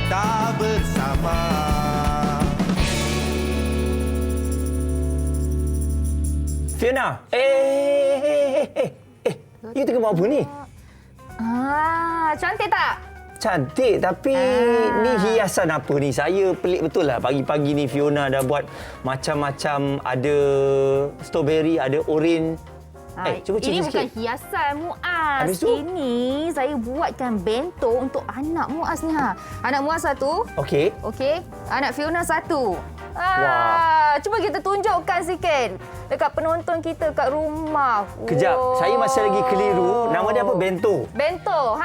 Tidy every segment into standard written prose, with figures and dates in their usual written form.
kita bersama. Fiona, you tengah buat apa ni? Cantik tak? Cantik, tapi ni hiasan apa ni? Saya pelik betul lah. Pagi-pagi ni Fiona dah buat macam-macam. Ada strawberry, ada orange. Cuba ini cari sikit. bukan hiasan Muaz. Habis tu? Ini saya buatkan bento untuk anak Muaz ni. Anak Muaz satu. Okey. Okey. Anak Fiona satu. Wah. Cuba kita tunjukkan sikit dekat penonton kita kat rumah. Kejap, saya masih lagi keliru. Nama dia apa? Bento. Bento,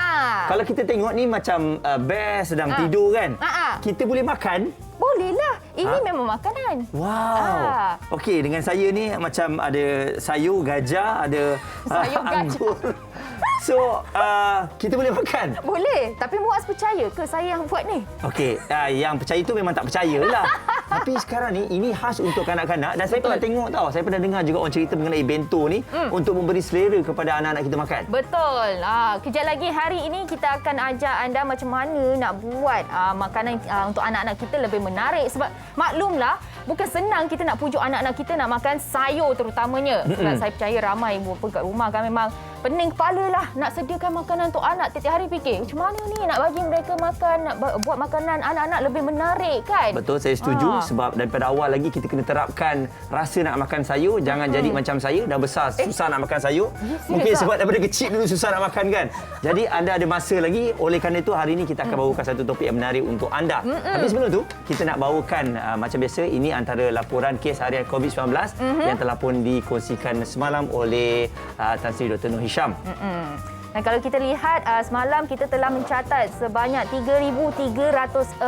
Kalau kita tengok ni macam bear sedang tidur kan? Kita boleh makan? Boleh lah. Ini memang makanan. Wow. Okey, dengan saya ni macam ada sayur gajah, ada Sayur gajah. anggur. So, kita boleh makan? Boleh. Tapi Muaz percaya ke saya yang buat ni? Okey, yang percaya tu memang tak percayalah. Tapi sekarang ni, ini khas untuk kanak-kanak. Dan saya pernah tengok tau. Saya pernah dengar juga orang cerita mengenai bento ni untuk memberi selera kepada anak-anak kita makan. Betul. Kejap lagi hari ini kita akan ajar anda macam mana nak buat makanan untuk anak-anak kita lebih menarik. Sebab maklumlah, bukan senang kita nak pujuk anak-anak kita nak makan sayur terutamanya. Sebab saya percaya ramai ibu bapa kat rumah kan memang pening kepala lah nak sediakan makanan untuk anak. Tiap-tiap hari fikir, macam mana ni nak bagi mereka makan, nak buat makanan anak-anak lebih menarik kan? Betul, saya setuju. Sebab daripada awal lagi kita kena terapkan rasa nak makan sayur. Jangan jadi macam saya, dah besar susah nak makan sayur. Mungkin sebab daripada kecil dulu susah nak makan kan. Jadi anda ada masa lagi. Oleh kerana itu hari ini kita akan bawakan satu topik yang menarik untuk anda. Tapi sebelum tu kita nak bawakan macam biasa, ini antara laporan kes harian COVID-19 yang telah pun dikongsikan semalam oleh Tan Sri Dr. Noor Hisham. Dan kalau kita lihat semalam kita telah mencatat sebanyak 3,346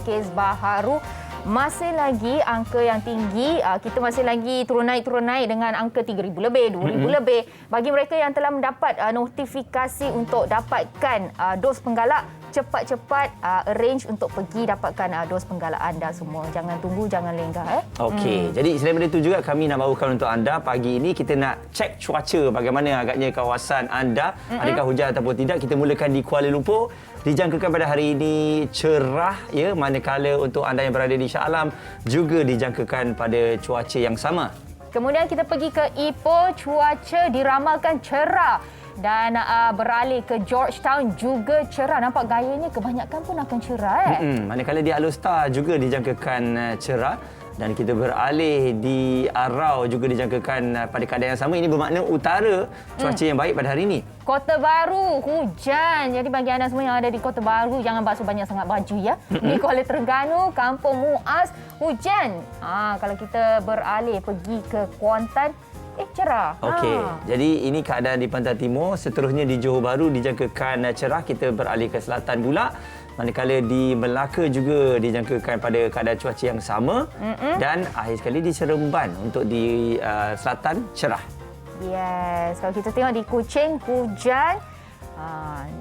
kes baharu. Masih lagi angka yang tinggi, kita masih lagi turun naik dengan angka 3,000 lebih, 2,000 lebih. Bagi mereka yang telah mendapat notifikasi untuk dapatkan dos penggalak, cepat-cepat arrange untuk pergi dapatkan dos penggalak anda semua. Jangan tunggu, jangan lengah. Okey, jadi selain daripada itu juga kami nak bawakan untuk anda pagi ini kita nak cek cuaca bagaimana agaknya kawasan anda. Adakah hujan ataupun tidak. Kita mulakan di Kuala Lumpur. Dijangkakan pada hari ini cerah ya, manakala untuk anda yang berada di Shah Alam juga dijangkakan pada cuaca yang sama. Kemudian kita pergi ke Ipoh, cuaca diramalkan cerah. Dan beralih ke Georgetown juga cerah. Nampak gayanya kebanyakan pun akan cerah. Manakala di Alor-Star juga dijangkakan cerah. Dan kita beralih di Arau juga dijangkakan pada keadaan yang sama. Ini bermakna utara cuaca yang baik pada hari ini. Kota Baru, hujan. Jadi bagi anda semua yang ada di Kota Baru, jangan basuh banyak sangat baju ya. Di Kuala Terengganu, Kampung Muaz, hujan. Kalau kita beralih pergi ke Kuantan, cerah. Okey. Jadi ini keadaan di Pantai Timur. Seterusnya di Johor Bahru dijangkakan cerah. Kita beralih ke selatan pula. Manakala di Melaka juga dijangkakan pada keadaan cuaca yang sama. Dan akhir sekali di Seremban untuk di selatan cerah. Yes. Kalau kita tengok di Kuching, hujan.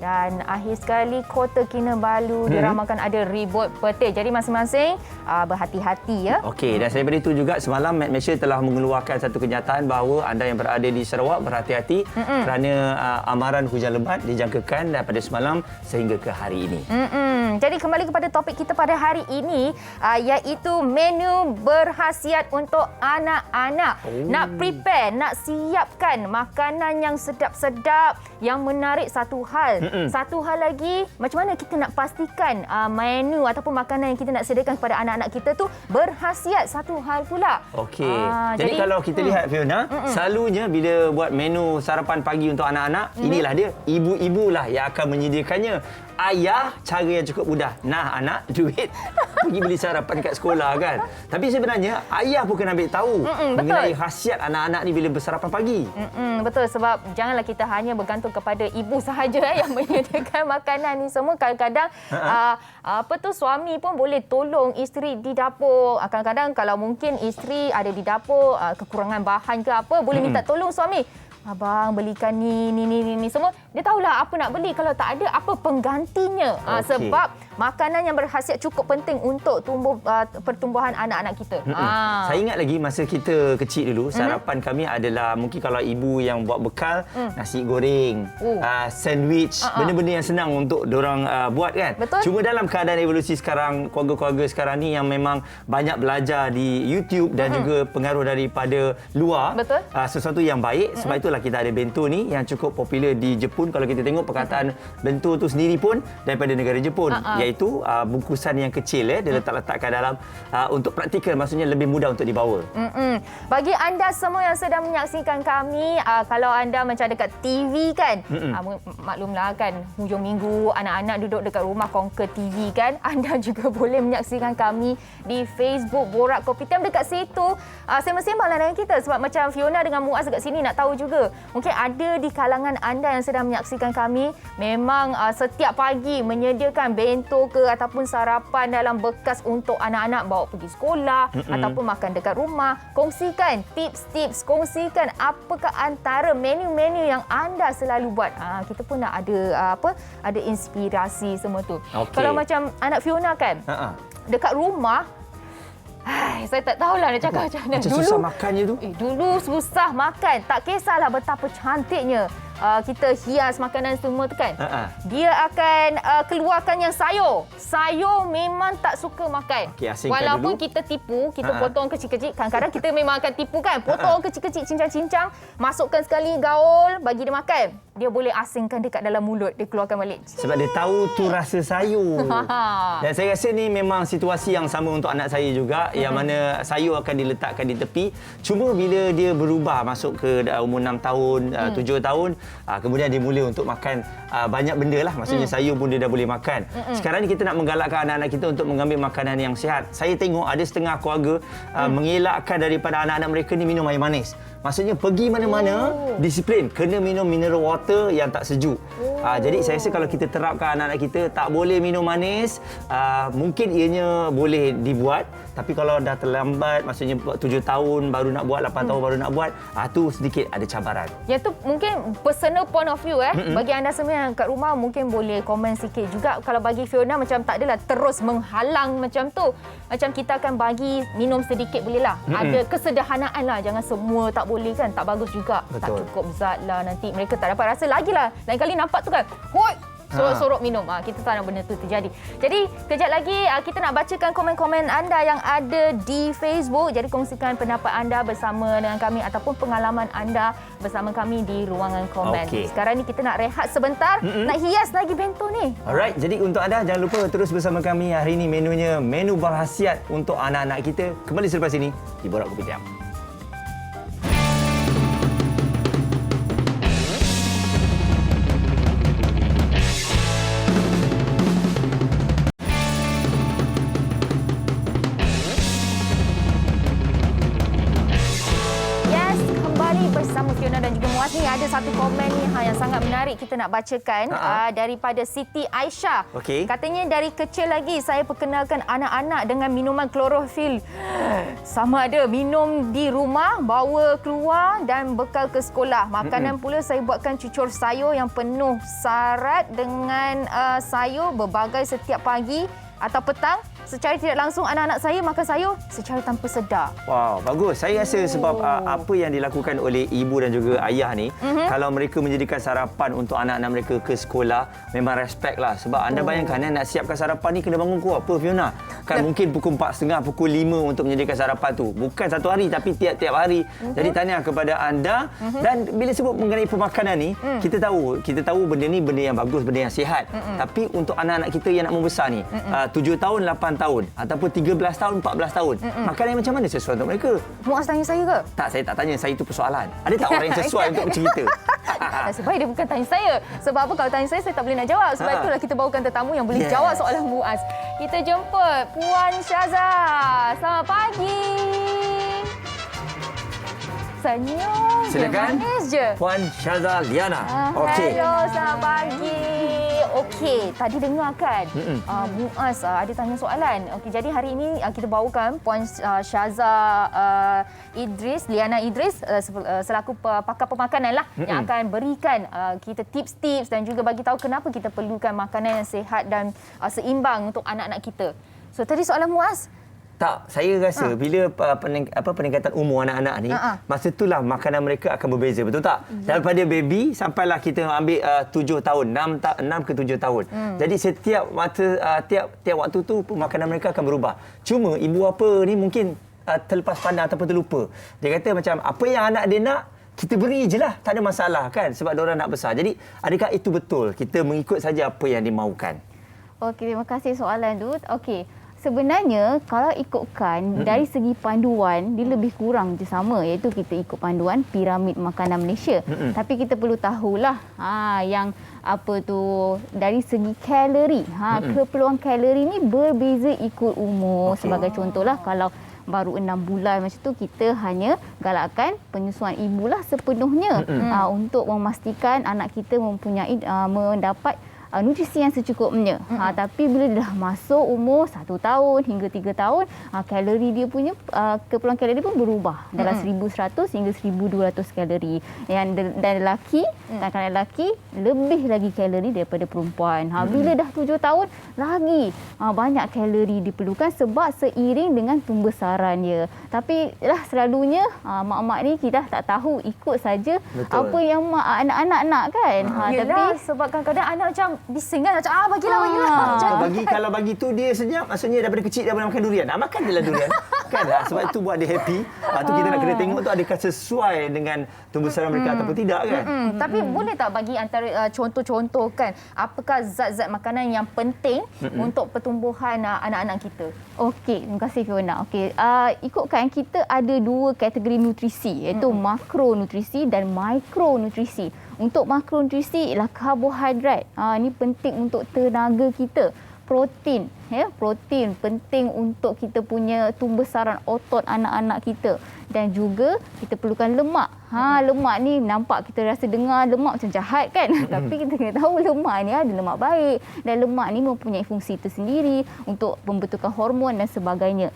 Dan akhir sekali Kota Kinabalu diramalkan ada ribut petir. Jadi masing-masing berhati-hati ya. Okey, dan selain daripada itu juga semalam Met Malaysia telah mengeluarkan satu kenyataan bahawa anda yang berada di Sarawak berhati-hati kerana amaran hujan lebat dijangkakan daripada semalam sehingga ke hari ini. Jadi kembali kepada topik kita pada hari ini iaitu menu berkhasiat untuk anak-anak. Nak prepare, nak siapkan makanan yang sedap-sedap, yang menarik satu hal. Satu hal lagi, macam mana kita nak pastikan menu ataupun makanan yang kita nak sediakan kepada anak-anak kita tu berkhasiat satu hal pula. Okey. Jadi kalau kita lihat Fiona, selalunya bila buat menu sarapan pagi untuk anak-anak, inilah dia. Ibu-ibulah yang akan menyediakannya. Ayah cara yang cukup mudah. Nah anak, duit pergi beli sarapan kat sekolah kan. Tapi sebenarnya ayah pun kena ambil tahu mengenai khasiat anak-anak ni bila bersarapan pagi. Betul, sebab janganlah kita hanya bergantung kepada ibu sahaja yang menyediakan makanan ni semua. Kadang-kadang suami pun boleh tolong isteri di dapur. Kadang-kadang kalau mungkin isteri ada di dapur kekurangan bahan ke apa, boleh minta tolong suami. Abang belikan ni semua. Dia tahulah apa nak beli. Kalau tak ada, apa penggantinya. Sebab makanan yang berkhasiat cukup penting untuk pertumbuhan anak-anak kita. Saya ingat lagi masa kita kecil dulu, sarapan kami adalah mungkin kalau ibu yang buat bekal, nasi goreng, sandwich, benda-benda yang senang untuk diorang buat kan. Betul. Cuma dalam keadaan evolusi sekarang, keluarga-keluarga sekarang ni yang memang banyak belajar di YouTube dan juga pengaruh daripada luar. Betul. Sesuatu yang baik. Sebab itulah kita ada bento ni yang cukup popular di Jepun. Kalau kita tengok perkataan bento tu sendiri pun daripada negara Jepun, iaitu bungkusan yang kecil dia letak-letakkan dalam untuk praktikal, maksudnya lebih mudah untuk dibawa. Bagi anda semua yang sedang menyaksikan kami, kalau anda macam dekat TV kan, maklumlah kan, hujung minggu anak-anak duduk dekat rumah kongka TV kan, anda juga boleh menyaksikan kami di Facebook Borak Kopitiam. Dekat situ sembang-sembanglah dengan kita, sebab macam Fiona dengan Muaz dekat sini nak tahu juga, mungkin ada di kalangan anda yang sedang menyaksikan kami memang setiap pagi menyediakan bento ke ataupun sarapan dalam bekas untuk anak-anak bawa pergi sekolah ataupun makan dekat rumah. Kongsikan tips-tips, kongsikan apakah antara menu-menu yang anda selalu buat. Kita pun nak ada ada inspirasi semua tu. Kalau macam anak Fiona kan, dekat rumah, saya tak tahulah nak cakap macam mana. Macam susah makannya tu. Dulu susah makan. Tak kisahlah betapa cantiknya kita hias makanan semua tu kan. Dia akan keluarkan yang sayur. Sayur memang tak suka makan. Walaupun dulu kita tipu, kita potong kecil-kecil. Kadang-kadang kita memang akan tipu kan. Potong kecil-kecil, cincang-cincang. Masukkan sekali gaul, bagi dia makan. Dia boleh asingkan dekat dalam mulut. Dia keluarkan balik. Sebab dia tahu tu rasa sayur. Dan saya rasa ni memang situasi yang sama untuk anak saya juga. Yang mana sayur akan diletakkan di tepi. Cuma bila dia berubah masuk ke umur 6 tahun, 7 tahun, kemudian dia mula untuk makan banyak benda lah. Maksudnya sayur pun dia dah boleh makan. Sekarang ni kita nak menggalakkan anak-anak kita untuk mengambil makanan yang sihat. Saya tengok ada setengah keluarga mengelakkan daripada anak-anak mereka ni minum air manis. Maksudnya pergi mana-mana disiplin, kena minum mineral water yang tak sejuk. Jadi saya rasa kalau kita terapkan anak-anak kita tak boleh minum manis, mungkin ianya boleh dibuat. Tapi kalau dah terlambat, maksudnya 7 tahun baru nak buat, 8 tahun baru nak buat, tu sedikit ada cabaran. Yang tu mungkin personal point of view bagi anda semua yang kat rumah, mungkin boleh komen sikit juga. Kalau bagi Fiona macam tak adalah terus menghalang macam tu. Macam kita akan bagi minum sedikit bolehlah. Ada kesederhanaan lah, jangan semua tak boleh kan, tak bagus juga. Betul. Tak cukup zat lah, nanti mereka tak dapat rasa lagi lah. Lain kali nampak tu kan, sorok minum. Kita tak nak benda tu terjadi. Jadi kejap lagi kita nak bacakan komen-komen anda yang ada di Facebook. Jadi kongsikan pendapat anda bersama dengan kami ataupun pengalaman anda bersama kami di ruangan komen. Sekarang ni kita nak rehat sebentar, nak hias lagi bento ni. Alright, jadi untuk anda jangan lupa terus bersama kami. Hari ini menunya menu berkhasiat untuk anak-anak kita. Kembali selepas ini di Borak Kopitiam. Bersama Fiona dan juga Muaz ni ada satu komen ni yang sangat menarik kita nak bacakan daripada Siti Aisyah. Katanya dari kecil lagi saya perkenalkan anak-anak dengan minuman klorofil. Sama ada minum di rumah, bawa keluar dan bekal ke sekolah. Makanan pula saya buatkan cucur sayur yang penuh syarat dengan sayur berbagai setiap pagi atau petang. Secara tidak langsung anak-anak saya makan sayur secara tanpa sedar. Wow, bagus. Saya rasa sebab apa yang dilakukan oleh ibu dan juga ayah ni, kalau mereka menjadikan sarapan untuk anak-anak mereka ke sekolah, memang respect lah. Sebab anda bayangkan nak siapkan sarapan ni kena bangun pukul apa, Fiona? Kan mungkin pukul 4.30, pukul 5 untuk menyediakan sarapan tu. Bukan satu hari tapi tiap-tiap hari. Jadi tahniah kepada anda. Dan bila sebut mengenai pemakanan ni, kita tahu benda ni benda yang bagus, benda yang sihat. Tapi untuk anak-anak kita yang nak membesar ni, 7 tahun, 8 tahun ataupun 13 tahun, 14 tahun. Makanan yang macam mana sesuai untuk mereka? Muaz tanya saya ke? Tak, saya tak tanya. Saya itu persoalan. Ada tak orang yang sesuai untuk bercerita? Sebaik dia bukan tanya saya. Sebab apa, kalau tanya saya tak boleh nak jawab. Sebab itulah kita bawakan tetamu yang boleh jawab soalan Muaz. Kita jemput Puan Syazah. Selamat pagi. Senyum. Silakan. Manis je. Puan Syazah Liana. Hello, selamat pagi. Okey, tadi dengar kan Muaz ada tanya soalan. Okey, jadi hari ini kita bawakan Puan Syaza Liana Idris selaku pakar pemakanan lah yang akan berikan kita tips-tips dan juga bagi tahu kenapa kita perlukan makanan yang sihat dan seimbang untuk anak-anak kita. So tadi soalan Muaz. Tak, saya rasa bila peningkatan umur anak-anak ni, masa itulah makanan mereka akan berbeza, betul tak? Daripada baby sampailah kita ambil 7 tahun, 6 ke 7 tahun. Jadi setiap tiap waktu tu makanan mereka akan berubah. Cuma ibu bapa ni mungkin terlepas pandang ataupun terlupa. Dia kata macam apa yang anak dia nak kita beri je lah, tak ada masalah kan sebab diorang nak besar. Jadi adakah itu betul? Kita mengikut saja apa yang dimaukan. Okey, terima kasih soalan tu. Okey. Sebenarnya kalau ikutkan dari segi panduan dia lebih kurang je sama, iaitu kita ikut panduan piramid makanan Malaysia. Tapi kita perlu tahulah yang apa tu dari segi kalori. Keperluan kalori ni berbeza ikut umur. Sebagai contohlah kalau baru 6 bulan macam tu kita hanya galakkan penyusuan ibulah sepenuhnya untuk memastikan anak kita mempunyai mendapat nutrisi yang secukupnya. Tapi bila dia dah masuk umur 1 tahun hingga 3 tahun, kalori dia punya keperluan kalori pun berubah dalam 1100 hingga 1200 kalori. Dan lelaki, kanak-kanak lelaki lebih lagi kalori daripada perempuan. Bila dah 7 tahun lagi banyak kalori diperlukan sebab seiring dengan pembesarannya. Tapi lah selalunya mak-mak ni kita tak tahu, ikut saja apa yang anak-anak nak kan. Yelah, tapi sebab kadang-kadang anak macam bising kan, macam bagilah. Kalau bagi tu dia senyap, maksudnya daripada kecil dia boleh makan durian. Makan je lah durian. Kan lah, sebab itu buat dia happy. Tu kita nak kena tengok tu adakah sesuai dengan tumbuhan mereka ataupun tidak kan. Tapi boleh tak bagi antara contoh-contoh kan, apakah zat-zat makanan yang penting untuk pertumbuhan anak-anak kita? Okey, terima kasih Fiona. Okey, ikutkan kita ada 2 kategori nutrisi, iaitu makronutrisi dan mikronutrisi. Untuk makronutrisi ialah karbohidrat. Ini penting untuk tenaga kita. Protein, protein penting untuk kita punya tumbesaran otot anak-anak kita. Dan juga kita perlukan lemak. Lemak ni nampak kita rasa dengar lemak macam jahat kan. Tapi kita kena tahu lemak ni ada lemak baik. Dan lemak ni mempunyai fungsi tersendiri untuk pembentukan hormon dan sebagainya.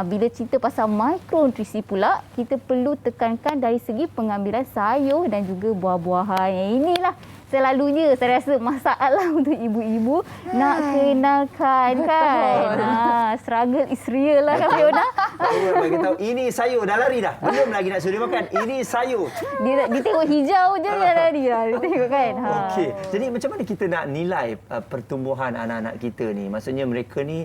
Bila cerita pasal mikronutrisi pula, kita perlu tekankan dari segi pengambilan sayur dan juga buah-buahan. Inilah selalunya saya rasa masalah untuk ibu-ibu nak kenalkan kan. Struggle is real lah kan Fiona. Bagi tahu ini sayur dah lari dah. Belum lagi nak suruh dia makan. Ini sayur. Dia tengok hijau je dia lari lah. Dia tengok kan. Okey. Jadi macam mana kita nak nilai pertumbuhan anak-anak kita ni? Maksudnya mereka ni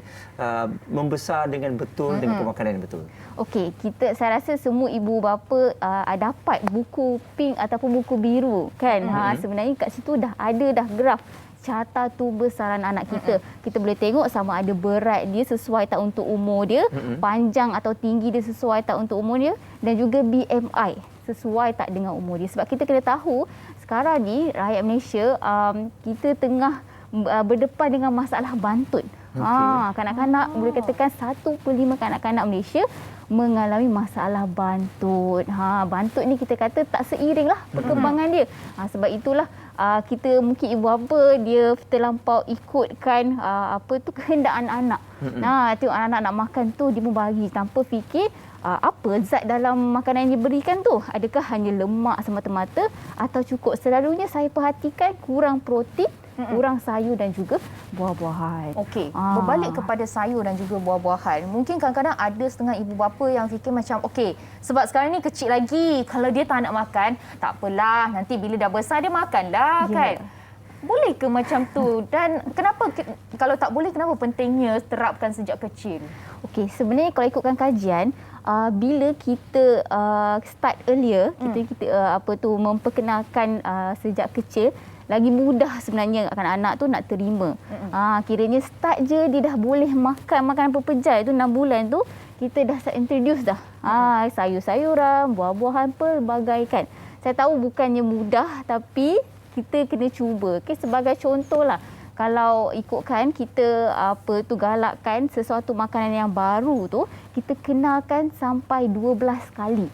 membesar dengan betul dengan pemakanan yang betul. Okey, saya rasa semua ibu bapa dapat buku pink ataupun buku biru kan. Sebenarnya kat situ dah ada graf carta tumbesaran anak kita. Kita boleh tengok sama ada berat dia sesuai tak untuk umur dia, panjang atau tinggi dia sesuai tak untuk umur dia, dan juga BMI sesuai tak dengan umur dia. Sebab kita kena tahu sekarang ni rakyat Malaysia kita tengah berdepan dengan masalah bantut. Kanak-kanak boleh katakan 1/5 kanak-kanak Malaysia mengalami masalah bantut. Bantut ni kita kata tak seiring lah perkembangan dia. Sebab itulah kita mungkin ibu bapa dia terlampau ikutkan kehendak anak-anak. Tengok anak-anak nak makan tu dia membagi tanpa fikir apa zat dalam makanan yang diberikan tu. Adakah hanya lemak semata-mata atau cukup? Selalunya saya perhatikan kurang protein, kurang sayur dan juga buah-buahan. Okey, berbalik kepada sayur dan juga buah-buahan. Mungkin kadang-kadang ada setengah ibu bapa yang fikir macam okey, sebab sekarang ni kecil lagi, kalau dia tak nak makan, tak apalah, nanti bila dah besar dia makanlah kan. Boleh ke macam tu? Dan kenapa kalau tak boleh, kenapa pentingnya terapkan sejak kecil? Okey, sebenarnya kalau ikutkan kajian, bila kita start earlier, kita memperkenalkan sejak kecil, lagi mudah sebenarnya anak-anak tu nak terima. Kiranya start je dia dah boleh makan makanan pepejal tu 6 bulan tu, kita dah introduce dah. Sayur-sayuran, buah-buahan, pelbagai kan. Saya tahu bukannya mudah tapi kita kena cuba. Okay, sebagai contohlah, kalau ikutkan kita galakkan sesuatu makanan yang baru tu, kita kenalkan sampai 12 kali.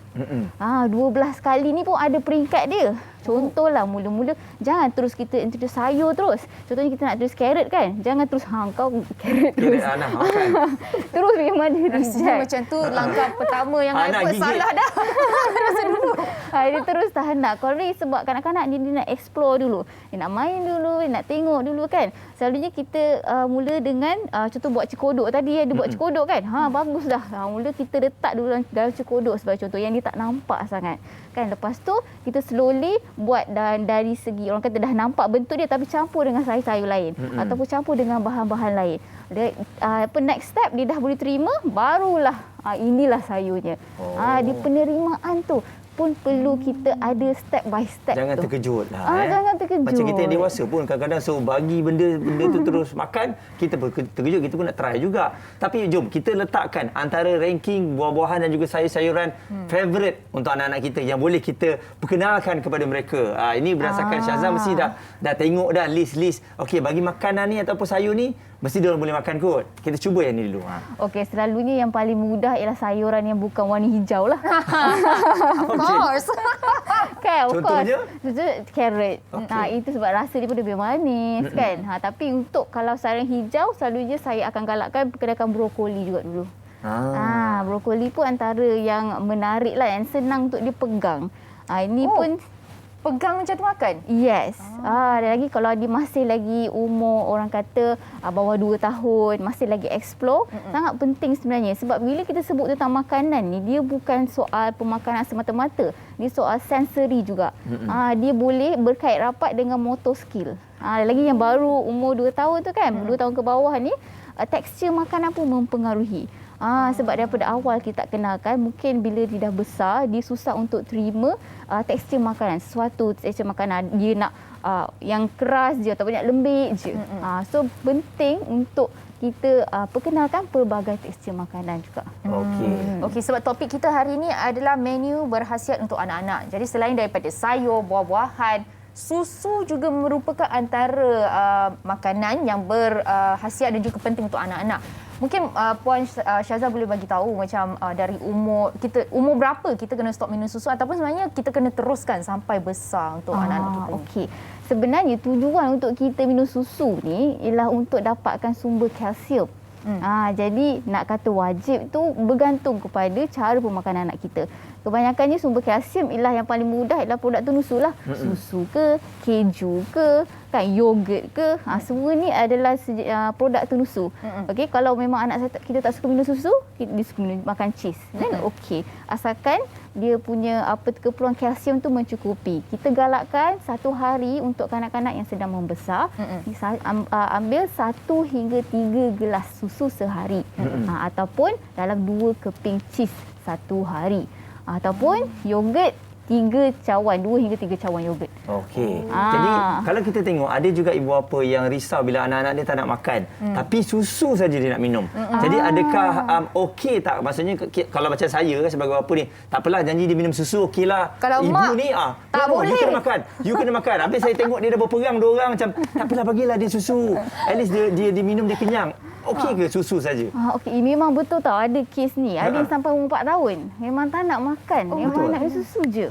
12 kali ni pun ada peringkat dia. Contohlah mula-mula jangan terus kita introduce sayur terus. Contohnya kita nak introduce carrot kan. Jangan terus kau carrot terus. Kira anak makan. Terus memang dia Rasanya reject. macam tu langkah pertama yang Anak Albert gigit. salah dah. Rasa dulu. Dia terus tahan nak. Kalau ni sebab kanak-kanak dia nak explore dulu. Dia nak main dulu, dia nak tengok dulu kan. Selalunya kita mula dengan contoh buat cekodok tadi. Dia buat cekodok kan. Bagus dah. Mula kita letak dulu dalam cekodok sebagai contoh yang dia tak nampak sangat. Kan lepas tu kita slowly buat dan dari segi orang kata dah nampak bentuk dia tapi campur dengan sayur-sayur lain ataupun campur dengan bahan-bahan lain. Dia, next step dia dah boleh terima barulah inilah sayurnya. Di penerimaan tu pun perlu kita ada step by step Jangan tu. terkejut lah. Jangan terkejut. Macam kita yang dewasa pun kadang-kadang bagi benda tu terus makan, kita pun terkejut, kita pun nak try juga. Tapi jom kita letakkan antara ranking buah-buahan dan juga sayur-sayuran favorite untuk anak-anak kita yang boleh kita perkenalkan kepada mereka. Ini berdasarkan Syazah mesti dah tengok dah list-list. Okey, bagi makanan ni ataupun sayur ni mesti dia orang boleh makan kot. Kita cuba yang ni dulu. Okey, selalunya yang paling mudah ialah sayuran yang bukan warna hijau lah. Of course. Kan, of Contohnya? course. Contohnya carrot. Okey. Itu sebab rasa dia pun lebih manis kan. Tapi untuk kalau sayuran hijau, selalunya saya akan galakkan perkenalkan brokoli juga dulu. Brokoli pun antara yang menarik lah, yang senang untuk dia pegang. Ini pun Pegang macam tu makan? yes. Dan lagi kalau dia masih lagi umur orang kata bawah 2 tahun, masih lagi explore, sangat penting sebenarnya. Sebab bila kita sebut tentang makanan ni, dia bukan soal pemakanan semata-mata. Dia soal sensory juga. Dia boleh berkait rapat dengan motor skill. Lagi yang baru umur 2 tahun tu kan, 2 tahun ke bawah ni, tekstur makanan pun mempengaruhi. Sebab daripada awal kita tak kenalkan, mungkin bila dia dah besar, dia susah untuk terima tekstur makanan. Sesuatu tekstur makanan, dia nak yang keras je ataupun yang lembik je. So, penting untuk kita perkenalkan pelbagai tekstur makanan juga. Okey, sebab topik kita hari ini adalah menu berkhasiat untuk anak-anak. Jadi selain daripada sayur, buah-buahan, susu juga merupakan antara makanan yang berkhasiat dan juga penting untuk anak-anak. Mungkin Puan Syazah boleh bagi tahu macam dari umur berapa kita kena stop minum susu ataupun sebenarnya kita kena teruskan sampai besar untuk anak-anak kita. Okey. Sebenarnya tujuan untuk kita minum susu ni ialah untuk dapatkan sumber kalsium. Jadi nak kata wajib tu bergantung kepada cara pemakanan anak kita. Kebanyakannya sumber kalsium ialah yang paling mudah ialah produk tunusu lah. Susu ke, keju ke, kan yogurt ke. Semua ni adalah produk tunusu. Okey, kalau memang anak kita tak suka minum susu, dia suka makan cheese. Then okey. Asalkan dia punya keperluan kalsium tu mencukupi. Kita galakkan 1 hari untuk kanak-kanak yang sedang membesar, ambil 1 hingga 3 gelas susu sehari. Ataupun dalam 2 keping cheese 1 hari. Ataupun yogurt 3 cawan, 2 hingga 3 cawan yogurt. Okey. Jadi kalau kita tengok ada juga ibu bapa yang risau bila anak-anak dia tak nak makan, tapi susu saja dia nak minum. Jadi adakah okey tak? Maksudnya kalau macam saya sebagai bapa ni, tak apalah janji dia minum susu, okeylah. Kalau ibu mak ni tak no, boleh. you kena makan. You kena makan. Habis saya tengok dia dah berperang 2 orang macam tak apalah bagilah dia susu. At least dia minum dia kenyang. Okey ke susu saja? Okey, memang betul tau ada kes ni. Ada yang sampai umur 4 tahun memang tak nak makan. Memang betul? nak minum susu je.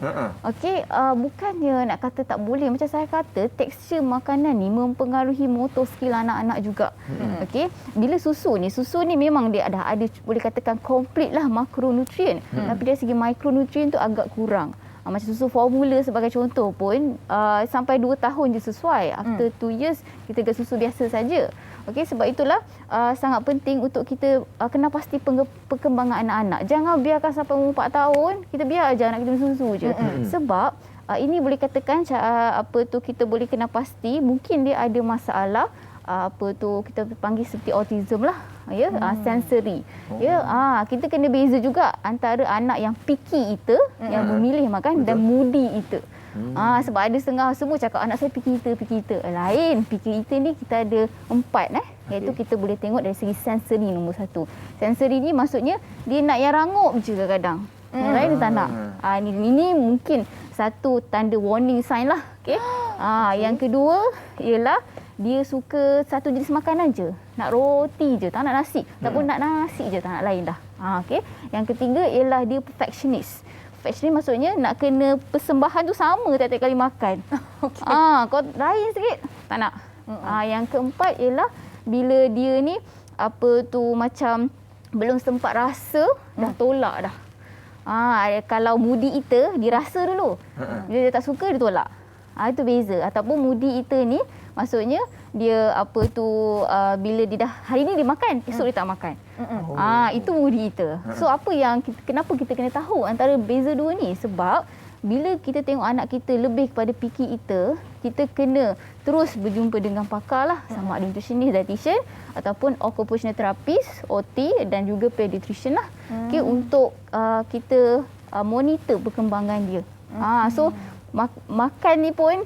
Okey, bukannya nak kata tak boleh. Macam saya kata, tekstur makanan ni mempengaruhi motor skill anak-anak juga. Okey, bila susu ni memang dia ada boleh katakan komplit lah makronutrien. Tapi dari segi mikronutrien tu agak kurang. Macam susu formula sebagai contoh pun sampai 2 tahun je sesuai. After 2 years kita gak susu biasa saja. Okey, sebab itulah sangat penting untuk kita kena pasti perkembangan anak-anak. Jangan biarkan sampai umur 4 tahun kita biar aja anak kita minum susu je. Sebab ini boleh katakan kita boleh kena pasti mungkin dia ada masalah kita panggil seperti autism lah, ya, sensory. Kita kena beza juga antara anak yang picky eater, yang memilih makan, dan moody eater. Sebab ada setengah semua cakap anak saya picky eater. Lain, picky eater ni kita ada 4 iaitu kita boleh tengok dari segi sensory nombor 1. Sensory ni maksudnya dia nak yang rangup je kadang-kadang. Yang lain dia tak nak. Ini mungkin satu tanda warning sign lah. Okay? Yang kedua ialah dia suka satu jenis makanan je. Nak roti je, tak nak nasi. Ataupun nak nasi je, tak nak lain dah. Okay? Yang ketiga ialah dia perfectionist. fetch ni maksudnya nak kena persembahan tu sama tiap-tiap kali makan. Okey. Kau lain sikit, tak nak. Yang keempat ialah bila dia ni macam belum sempat rasa, dah tolak dah. Kalau moody eater, dia rasa dulu. Bila dia tak suka, dia tolak. Itu beza. Ataupun moody eater ni maksudnya dia bila dia dah hari ni dia makan, esok dia tak makan. Itu moody eater. So kenapa kita kena tahu antara beza dua ni? Sebab bila kita tengok anak kita lebih kepada picky eater, kita kena terus berjumpa dengan pakar lah, sama ada nutritionist, dietitian ataupun occupational therapist, OT dan juga pediatrician lah. Okay, untuk kita monitor perkembangan dia. So makan ni pun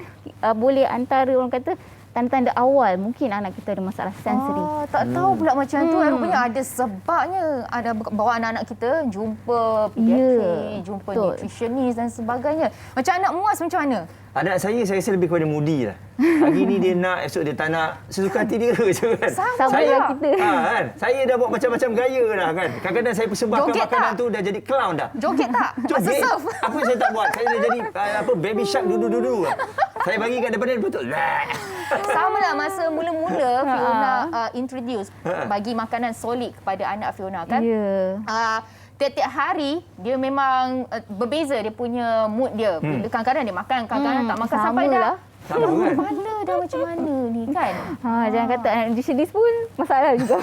boleh antara orang kata tanda-tanda awal mungkin anak kita ada masalah sensori. Tak tahu pula macam tu. Rupanya ada sebabnya. Ada bawa anak-anak kita jumpa pediatri, jumpa nutritionist dan sebagainya. Macam anak Muaz macam mana? Anak saya rasa lebih kepada moody lah. Hari ni dia nak, esok dia tak nak. Sesuka hati dia je kan. Sama lah kita. Kan? Saya dah buat macam-macam gaya dah kan. Kadang-kadang saya persembahkan Joget makanan tak? tu dah jadi clown dah. Joget tak? Masa surf? Apa saya tak buat? Saya dah jadi baby shark dudu-dudu. Saya bagi kat daripada dia betul. Sama lah masa mula-mula Fiona introduce bagi makanan solid kepada anak Fiona kan. Tiap-tiap hari dia memang berbeza dia punya mood dia. Bila kadang-kadang dia makan, kadang-kadang tak makan sampai dah. Sama kan? Kepala dah macam mana ni kan? Jangan kata anak nutritionist pun masalah juga.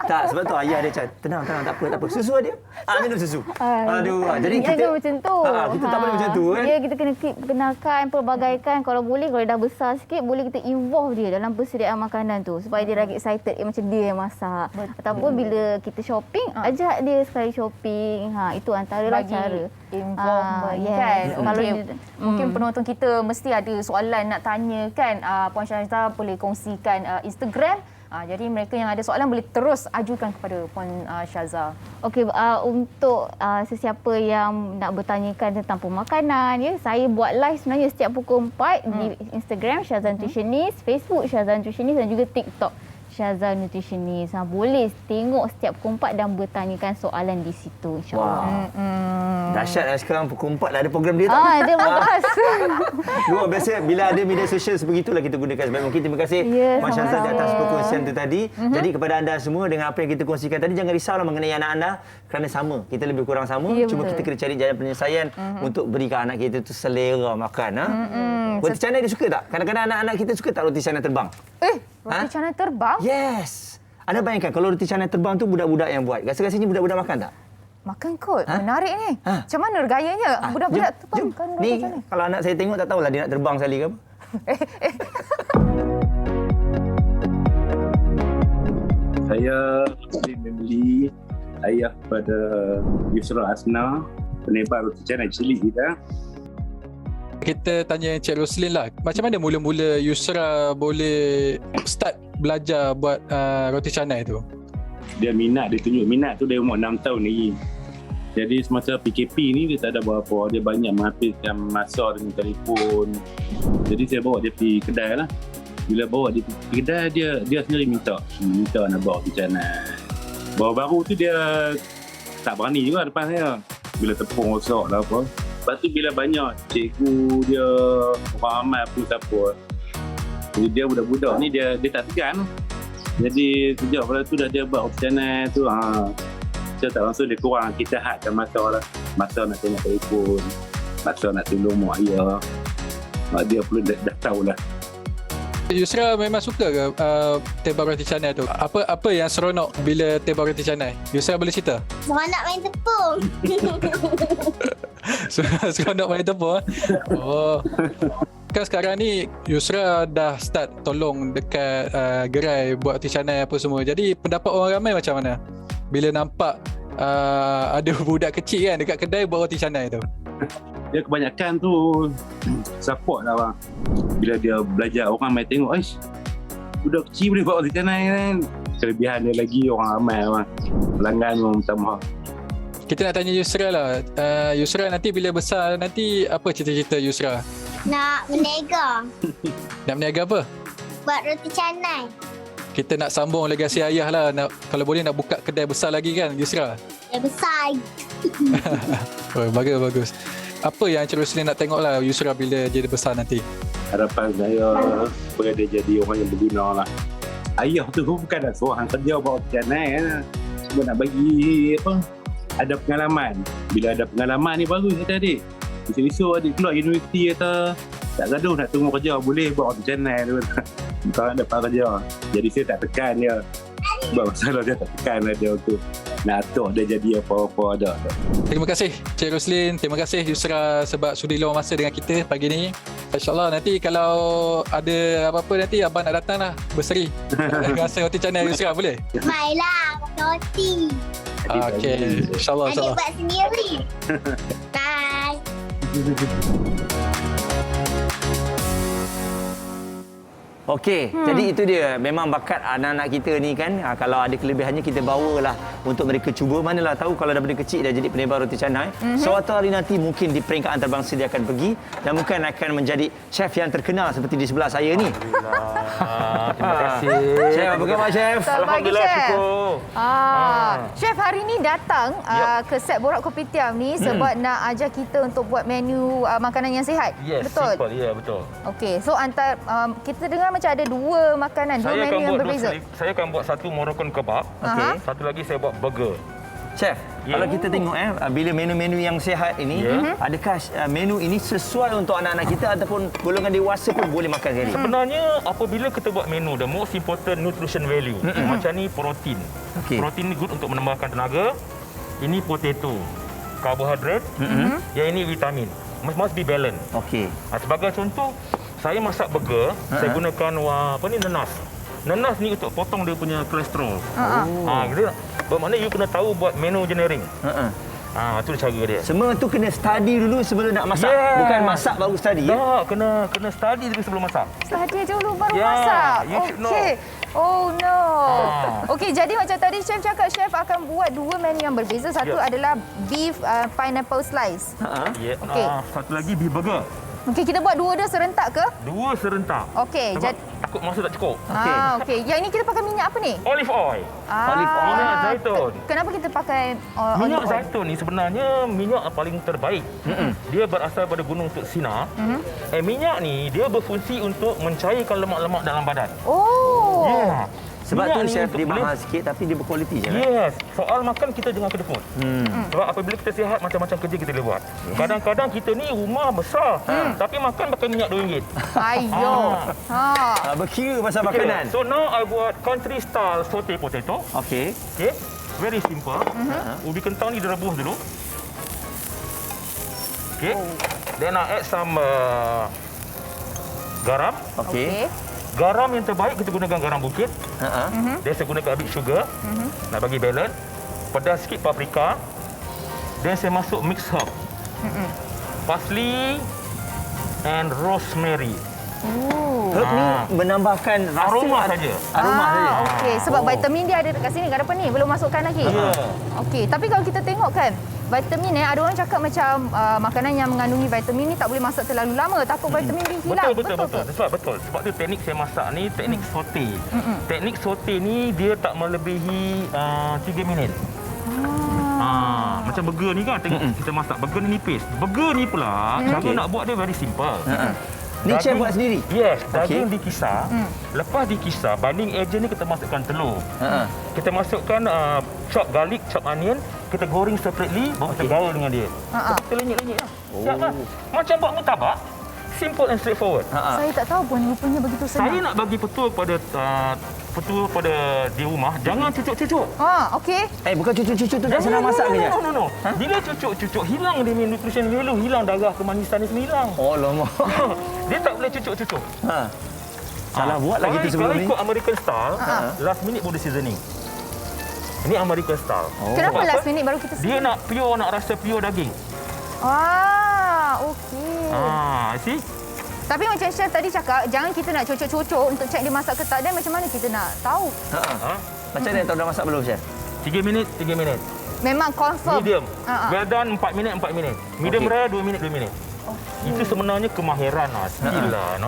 Tak, sebab tu ayah dia cakap, tenang, tak apa. Susu dia. Minum susu. Aduh, jadi kita jangan macam tu. Kita tak boleh macam tu kan. Ya, kita kena kenalkan, pelbagaikan. Kalau boleh, kalau dah besar sikit, boleh kita involve dia dalam persediaan makanan tu supaya dia lagi excited macam dia yang masak. Ataupun bila kita shopping, ajak dia sekali shopping. Itu antaralah cara Involvement kan. Mungkin penonton kita mesti ada soalan nak tanya kan. Puan Syazah boleh kongsikan Instagram. Jadi mereka yang ada soalan boleh terus ajukan kepada Puan Syazah. Okey, untuk sesiapa yang nak bertanyakan tentang pemakanan, ya, saya buat live sebenarnya setiap pukul 4 di Instagram Syazah Nutritionist, Facebook Syazah Nutritionist dan juga TikTok Syazah Nutritionist. Boleh tengok setiap pukul 4 dan bertanyakan soalan di situ, insyaAllah. Dahsyat lah sekarang pukul 4 dah ada program dia tak? Dia bahas. Luar biasa. Bila ada media sosial sebegitulah kita gunakan sebaik mungkin. Terima kasih Puan Syazah di atas perkongsian itu tadi. Jadi kepada anda semua dengan apa yang kita kongsikan tadi, jangan risaulah mengenai anak anda kerana sama. Kita lebih kurang sama. Cuma kita kena cari jalan penyelesaian untuk berikan anak kita tu selera makan. Roti canai dia suka tak? Kadang-kadang anak-anak kita suka tak roti canai terbang? Roti canai terbang? Yes. Anda bayangkan kalau roti canai terbang tu budak-budak yang buat. Rasa-rasanya budak-budak makan tak? Makan kot. Menarik ni. Macam mana gayanya? Budak-budak terbangkan roti canai. Ni kalau anak saya tengok tak tahulah dia nak terbang sekali ke apa. Saya membeli ayah pada Yusra Asna, penebar roti canai cili kita. Kita tanya Cik Roslin lah, macam mana mula-mula Yusra boleh start belajar buat roti canai tu? Dia tunjuk minat tu dari umur 6 tahun lagi. Jadi semasa PKP ni dia tak ada buat apa, dia banyak menghabiskan masa dengan telefon. Jadi saya bawa dia pergi kedai lah. Bila bawa dia pergi kedai, dia sendiri minta nak bawa roti canai. Baru-baru tu dia tak berani juga depan saya. Bila tepung rosak lah apa. Lepas tu bila banyak cikgu dia, orang ramai pun siapa. Jadi dia budak-budak ni dia tak segan. Jadi sejak pada tu dah dia buat roti canai tu. Saya tak langsung dia kurang. Kita hadkan masa lah. Masa nak tengok telefon. Masa nak tolong mak ayah. Dia pun dah tahulah. Yusra memang suka ke tembak roti canai tu? Apa yang seronok bila tembak roti canai? Yusra boleh cerita? Seronok main tepung. Seronok main tepung. Kan sekarang ni Yusra dah start tolong dekat gerai buat roti canai apa semua. Jadi pendapat orang ramai macam mana bila nampak ada budak kecil kan dekat kedai buat roti canai tu? Dia kebanyakan tu support lah bang. Bila dia belajar, orang ramai tengok, budak kecil boleh buat roti canai kan. Kelebihan dia lagi orang ramai bang. Pelanggan pun minta maaf. Kita nak tanya Yusra lah. Yusra nanti bila besar nanti apa cita-cita Yusra? Nak berniaga. Nak berniaga apa? Buat roti canai. Kita nak sambung legasi ayah lah. Kalau boleh nak buka kedai besar lagi kan Yusra? Yang besar. Oh, bagus. Apa yang Encik Roslin nak tengok lah Yusra bila jadi besar nanti? Harapan saya supaya dia jadi orang yang berguna lah. Ayah tu bukan nak suruh hang kerja bawa channel kan. Cuma nak bagi ada pengalaman. Bila ada pengalaman ni bagus kata adik. Esok-esok adik keluar universiti kata tak gaduh nak tunggu kerja, boleh buat channel tu. Kalau dapat kerja. Jadi saya tak tekan dia. Sebab masalah dia tak tekan lah dia tu. Nak atur dia jadi apa-apa ada. Terima kasih Cik Roslin, terima kasih Yusra sebab sudi luang masa dengan kita pagi ni. InsyaAllah nanti kalau ada apa-apa nanti abang nak datang lah berseri. Rasa roti canai Yusra boleh? Mainlah makan roti. Okey, insyaAllah. Adik buat sendiri. Bye. Okey, jadi itu dia. Memang bakat anak-anak kita ni kan, kalau ada kelebihannya kita bawalah untuk mereka cuba. Manalah tahu kalau daripada kecil dah jadi penebar roti canai. Suatu hari nanti mungkin di peringkat antarabangsa dia akan pergi dan mungkin akan menjadi chef yang terkenal seperti di sebelah saya ni. Terima kasih. Chef, apa khabar chef? Alhamdulillah, Chef. syukur. Chef hari ni datang ke set Borak Kopitiam ni sebab nak ajar kita untuk buat menu makanan yang sihat. Yes, betul? simple. Ya, betul. Okey, so kita dengar macam ada dua makanan, dua menu yang berbeza. Saya akan buat satu Moroccan kebab. Okey. Satu lagi saya buat burger. Chef, kalau kita tengok bila menu-menu yang sihat ini, adakah menu ini sesuai untuk anak-anak kita ataupun golongan dewasa pun boleh makan sekali? Sebenarnya apabila kita buat menu, the most important nutrition value. Macam ni protein. Okey. Protein ni good untuk menambahkan tenaga. Ini potato, karbohidrat. Yang ini vitamin. Must be balance. Okey. Sebagai contoh, saya masak burger, saya gunakan nenas. Nenas ni untuk potong dia punya kolesterol. Gitu. Bermakna you kena tahu buat menu engineering. Itu cara dia. Semua tu kena study dulu sebelum nak masak. Bukan masak baru study. Tak, kena study dulu sebelum masak. Study dulu baru Yeah, masak. you should know. Okey. Oh no. Okey, jadi macam tadi chef cakap chef akan buat dua menu yang berbeza. Satu adalah beef pineapple slice. Okey. Satu lagi beef burger. Okey, kita buat dua dia serentak ke? Dua serentak. Okey, Sebab takut masa tak cukup. okey. Yang ini kita pakai minyak apa ni? Olive oil. Olive oil. Minyak zaitun. Kenapa kita pakai Minyak olive oil? zaitun ni sebenarnya minyak paling terbaik. Dia berasal pada Gunung Tuk Sina. Minyak ni dia berfungsi untuk mencairkan lemak-lemak dalam badan. Oh. Ya. Sebab Minyak tu ni chef untuk dia boleh- mahal sikit tapi dia berkualiti je. Yes. Soal makan kita jangan kedeput. Sebab apabila kita sihat macam-macam kerja kita boleh buat. Kadang-kadang kita ni rumah besar tapi makan pakai minyak RM2. Ayo. Berkira pasal makanan. So now I buat country style saute potato. Okey. Okay. Very simple. Ubi kentang ni direbus dulu. Okay. Then I add some garam. Okey. Garam yang terbaik kita gunakan garam bukit. Then saya gunakan a bit sugar. Nak bagi balance. Pedas sikit paprika. Then saya masuk mix herb. Parsley and rosemary. Herb ni menambahkan rasa Aroma saja. Aroma saja. Okey, sebab vitamin dia ada dekat sini, kat depan ni. Belum masukkan lagi. Okey, tapi kalau kita tengok kan, vitamin ada orang cakap macam makanan yang mengandungi vitamin ni tak boleh masak terlalu lama. Takut vitamin D hilang. Betul. Sebab tu teknik saya masak ni teknik saute. Teknik saute ni dia tak melebihi 3 minit. Macam burger ni kan tengok kita masak. Burger ni nipis. Burger ni pula cara nak buat dia very simple. Ni chef buat sendiri? Yes, daging dikisar. Lepas dikisar, binding agent ni kita masukkan telur. Kita masukkan chop garlic, chop onion, kita goreng separately, baru kita gaul dengan dia. Kita lenyit-lenyit lah. Siap lah. Macam buat murtabak. Simple and straightforward. Saya tak tahu pun rupanya begitu senang. Saya nak bagi petua pada di rumah, jangan cucuk-cucuk. Okey. Bukan cucuk-cucuk tu tak senang masak ke je? No. Bila cucuk-cucuk, hilang dia nutrition value, hilang darah kemanisan ni semua hilang. Oh lama. Dia tak boleh cucuk-cucuk. Salah buat lagi tu sebelum Kalau ni. ikut American style, last minute boleh seasoning. Ini American style. Kenapa Sebab last apa? minute baru kita Dia nak rasa pure daging. Okey. See? Tapi macam chef tadi cakap, jangan kita nak cocok-cocok untuk cek dia masak ke tak. Dan macam mana kita nak tahu? Macam mana tahu dah masak belum chef? 3 minit. Memang confirm. Medium. Well done 4 minit. Medium rare 2 minit. Itu sebenarnya kemahiran lah. Skill lah.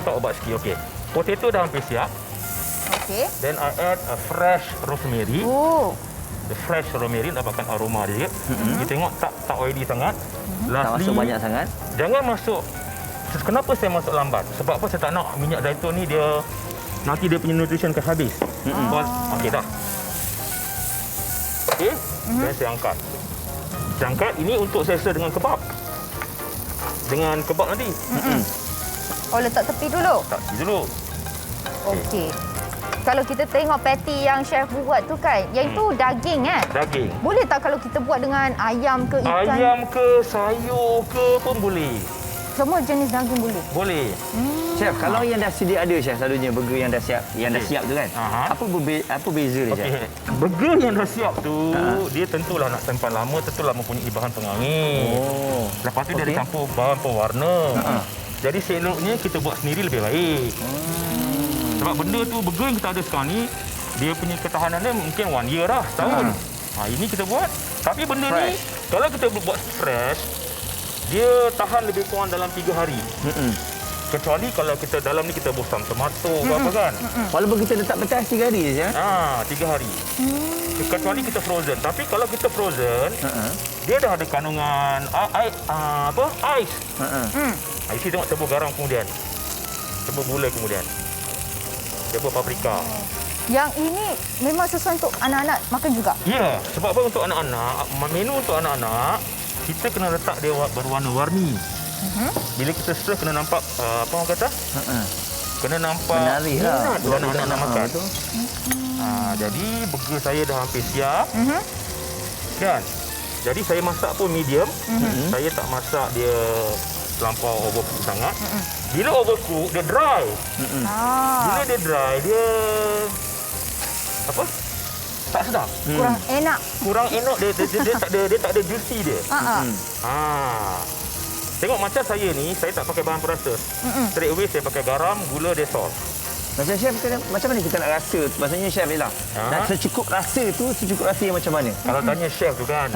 Talk about skill. Okay. Potato dah hampir siap. Okey. Then I add a fresh rosemary. the fresh rosemary, dapatkan aroma dia. Kita tengok tak oily sangat. Tak masuk banyak sangat. Jangan masuk. Kenapa saya masuk lambat? Sebab apa saya tak nak minyak zaitun ni dia nanti dia punya nutrition akan habis. Okey dah. Okey, dan saya angkat. Saya angkat ini untuk saya serve dengan kebab. Dengan kebab nanti. Oh, letak tepi dulu. Tak dulu. Okey. Kalau kita tengok patty yang chef buat tu kan, yang itu daging kan? Daging. Boleh tak kalau kita buat dengan ayam ke ikan? Ayam ke sayur ke pun boleh. Semua jenis daging boleh? Boleh. Chef, kalau yang dah sedia ada chef selalunya burger yang dah siap tu kan. Apa beza dia chef? Okey. Burger yang dah siap tu, dia tentulah nak simpan lama, tentulah mempunyai bahan pengangit. Lepas tu dia ada campur bahan pewarna. Jadi seloknya kita buat sendiri lebih baik. Sebab benda tu, burger yang kita ada sekarang ni, dia punya ketahanan dia mungkin 1 year dah, setahun. Ini kita buat. Tapi benda ni, kalau kita buat fresh, dia tahan lebih kurang dalam 3 hari. Kecuali kalau kita dalam ni kita bosam tomato ke apa kan. Walaupun kita letak petas 3 hari je ya? 3 hari. Kecuali kita frozen. Tapi kalau kita frozen, dia dah ada kandungan ais. Isi tengok tebus garam kemudian. Tebus gula kemudian. Tebus paprika. Yang ini memang sesuai untuk anak-anak makan juga? Ya, sebab apa untuk anak-anak, menu untuk anak-anak, kita kena letak dia berwarna-warni. Bila kita serve kena nampak apa orang kata? Kena nampak menarik lah buat anak-anak makan. Jadi burger saya dah hampir siap. Kan? Jadi saya masak pun medium. Saya tak masak dia terlampau overcook sangat. Bila overcook dia dry. Bila dia dry dia apa? Tak sedap. Kurang enak. Kurang enak dia tak ada juicy dia. Tengok macam saya ni, saya tak pakai bahan perasa. Straight away saya pakai garam, gula, desol. Macam chef, macam mana kita nak rasa? Maksudnya chef ialah nak secukup rasa tu, secukup rasa yang macam mana? Kalau tanya chef tu kan,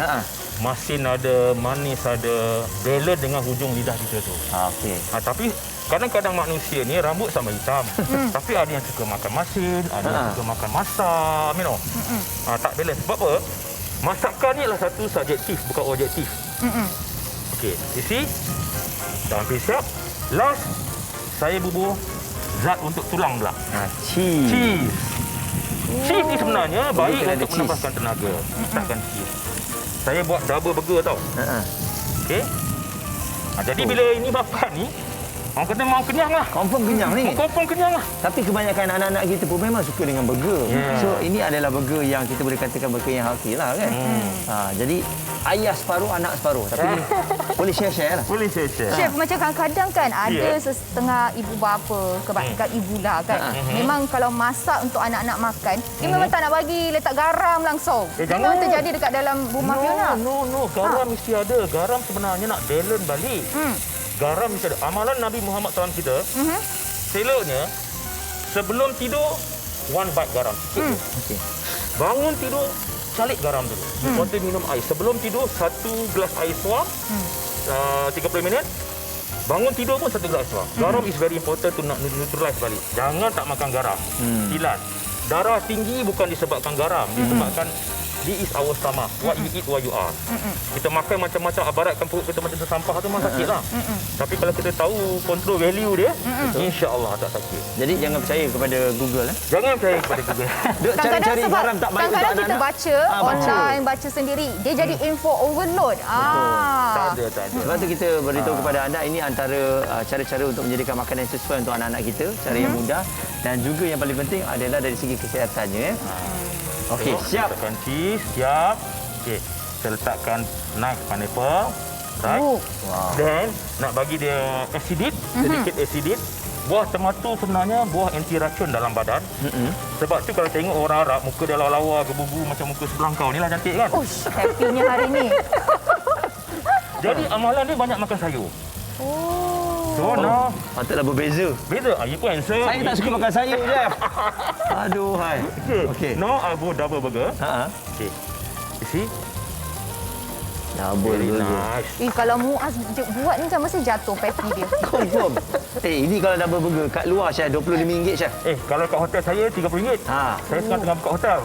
masin ada, manis ada, balance dengan hujung lidah kita tu. Okey. Tapi kadang-kadang manusia ni rambut sama hitam. Tapi ada yang suka makan masin, ada yang suka makan masam, you know. Tak balance. Sebab apa? Masakan ni adalah satu subjektif, bukan objektif. Okey, you see? Dah hampir siap. Last, saya bubur zat untuk tulang pula. Cheese. Cheese ni sebenarnya baik untuk menambahkan tenaga. Takkan cheese. Saya buat double burger tau. Okey. Jadi bila ini makan ni, orang kata mau kenyang lah. Confirm kenyang ni. Confirm kenyang lah. Tapi kebanyakan anak-anak kita pun memang suka dengan burger. So ini adalah burger yang kita boleh katakan burger yang healthy lah kan. Jadi ayah separuh, anak separuh. Tapi boleh share-share lah. Boleh share. Chef, macam kadang-kadang kan ada setengah ibu bapa, kebanyakan ibu lah kan. Memang kalau masak untuk anak-anak makan, dia memang tak nak bagi letak garam langsung. Memang terjadi dekat dalam rumah Fiona. No. Garam mesti ada. Garam sebenarnya nak balance balik. Garam mesti ada. Amalan Nabi Muhammad SAW kita, seloknya sebelum tidur, 1 bite garam. Bangun tidur, calik garam dulu. Lepas tu minum air. Sebelum tidur, 1 gelas air suam, 30 minit. Bangun tidur pun 1 gelas suam. Garam is very important to neutralize balik. Jangan tak makan garam. Silat. Darah tinggi bukan disebabkan garam, disebabkan this is our stomach. What you eat, what you are. Kita makan macam-macam, abaratkan perut kita macam sampah tu memang sakit lah. Tapi kalau kita tahu kontrol value dia, insya-Allah tak sakit. Jadi jangan percaya kepada Google. Jangan percaya kepada Google. Cari-cari garam tak baik untuk kadang-kadang kita anak-anak. baca online, baca sendiri, dia jadi info overload. Tak ada. Sebab tu kita beritahu kepada anda ini antara cara-cara untuk menjadikan makanan yang sesuai untuk anak-anak kita, cara yang mudah dan juga yang paling penting adalah dari segi kesihatannya. Okey, siap. Letakkan cheese, siap. Okey, saya letakkan nice pineapple. Right. Then nak bagi dia acidic, sedikit acidic. Buah tomato sebenarnya buah anti racun dalam badan. Sebab tu kalau tengok orang Arab muka dia lawa-lawa, gebu-gebu macam muka sebelah kau ni lah cantik kan. Happy-nya hari ni. Jadi amalan dia banyak makan sayur. So, patutlah berbeza. Beza. You pun handsome. Saya tak suka makan sayur, Chef. Aduh, hai. Okey. Now I go double burger. Ha. Okey. You see? Double Very burger. nice. Kalau Muaz buat ni macam mesti jatuh patty dia. Confirm. Ini kalau double burger kat luar Chef RM25 Chef. Kalau kat hotel saya RM30. Ha. Saya sekarang tengah buka hotel.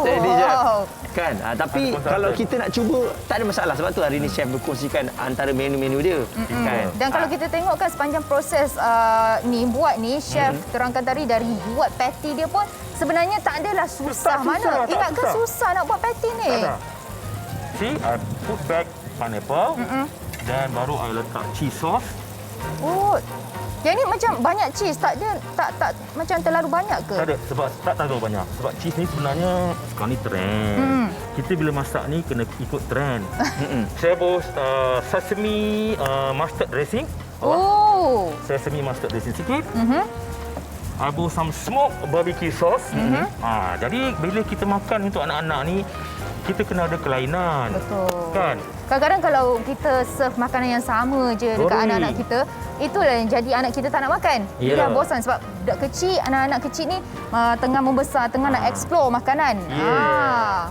Steady Chef. wow. Kan? Tapi Ada pun kalau tak ada. kita nak cuba tak ada masalah sebab tu hari ni Chef berkongsikan antara menu-menu dia. Kan? Dan kalau kita tengokkan sepanjang proses ni buat ni, chef terangkan tadi dari buat patty dia pun sebenarnya tak adalah susah. Tak susah, Mana tak ingatkan susah. susah nak buat patty ni? Tak ada. See, I put back pineapple. Dan baru I letak cheese sauce. Oh. Yang ni macam banyak cheese, tak ada tak macam terlalu banyak ke? Tak ada, sebab tak terlalu banyak. Sebab cheese ni sebenarnya sekarang ni trend. Kita bila masak ni kena ikut trend. Saya bos sesame mustard dressing. Oh. Sesame mustard dressing sikit. I bos some smoked barbecue sauce. Jadi bila kita makan untuk anak-anak ni, kita kena ada kelainan. Betul. Kan? Kadang-kadang kalau kita serve makanan yang sama je dekat Boring. anak-anak kita, itulah yang jadi anak kita tak nak makan. Dia dah Yalah. bosan sebab budak kecil, anak-anak kecil ni tengah membesar, tengah nak explore makanan.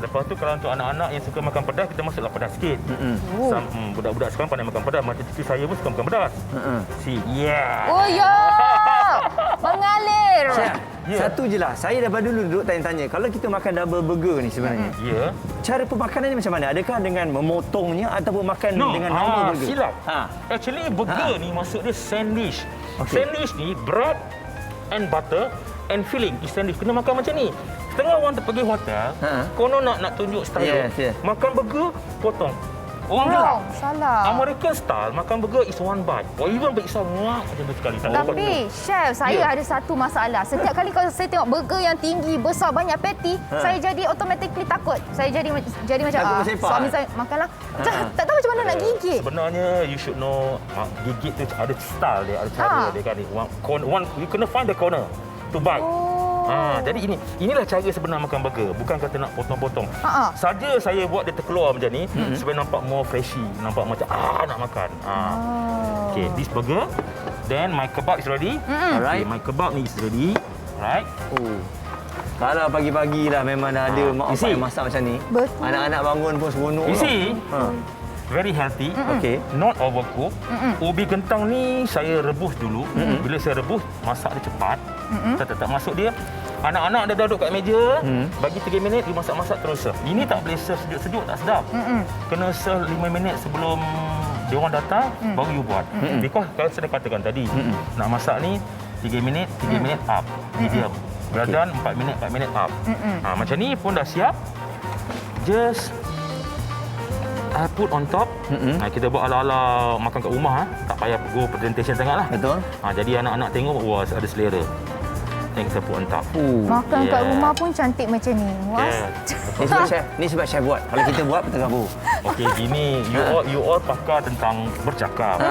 Lepas tu kalau untuk anak-anak yang suka makan pedas, kita masuklah pedas sikit. Budak-budak sekarang pandai makan pedas. Macam cucu saya pun suka makan pedas. See, Oh ya. Mengalir. Chef, Ya. satu je lah. Saya daripada dulu duduk tanya-tanya. Kalau kita makan double burger ni sebenarnya, Ya. cara pemakanan ni macam mana? Adakah dengan memotongnya ataupun makan dengan normal burger? Silap. Ha. Actually burger ni maksud dia sandwich. Okey. Sandwich ni bread and butter and filling is sandwich. Kena makan macam ni. Setengah orang pergi hotel, konon nak tunjuk style. Yes. Makan burger, potong. Orang gelap. Salah. American style makan burger is one bite. Or even berisa muak macam tu sekali. Tak dapat Tapi chef, saya Ya. ada satu masalah. Setiap kali kalau saya tengok burger yang tinggi, besar, banyak patty, saya jadi automatically takut. Saya jadi macam Takut bersepak, suami saya makanlah. Tak tahu macam mana nak gigit. Sebenarnya you should know gigit tu ada style dia, ada cara dia kan. One you kena find the corner to bite. Jadi inilah cara sebenar makan burger. Bukan kata nak potong-potong. Saja saya buat dia terkeluar macam ni supaya nampak more freshy, nampak macam nak makan. Okay, this burger. Then my kebab is ready. Alright. Okay, my kebab ni is ready. Right. Oh. Kalau pagi-pagi dah memang dah ada mak You bapak see? yang masak macam ni. Betul. Anak-anak bangun pun seronok. You tau. see? Ha. Very healthy. Okey. Not overcooked. Ubi kentang ni saya rebus dulu. Bila saya rebus, masak dia cepat. Tak masuk dia. Anak-anak dah duduk kat meja, bagi 3 minit, you masak-masak terus serve. Ini tak boleh serve sejuk-sejuk, tak sedap. Kena serve 5 minit sebelum dia orang datang, baru you buat. Because kalau saya dah katakan tadi, nak masak ni 3 minit up. Medium. Well done, 4 minit up. Macam ni pun dah siap. Just I put on top. Kita buat ala-ala makan kat rumah. Tak payah go presentation sangat lah. Betul. Jadi anak-anak tengok, wah ada selera. Tengok saya put on top. Makan kat Yeah. rumah pun cantik macam ni. Yeah. Ni sebab chef buat. Kalau kita buat, kita kabur. Okey, gini you all pakar tentang bercakap.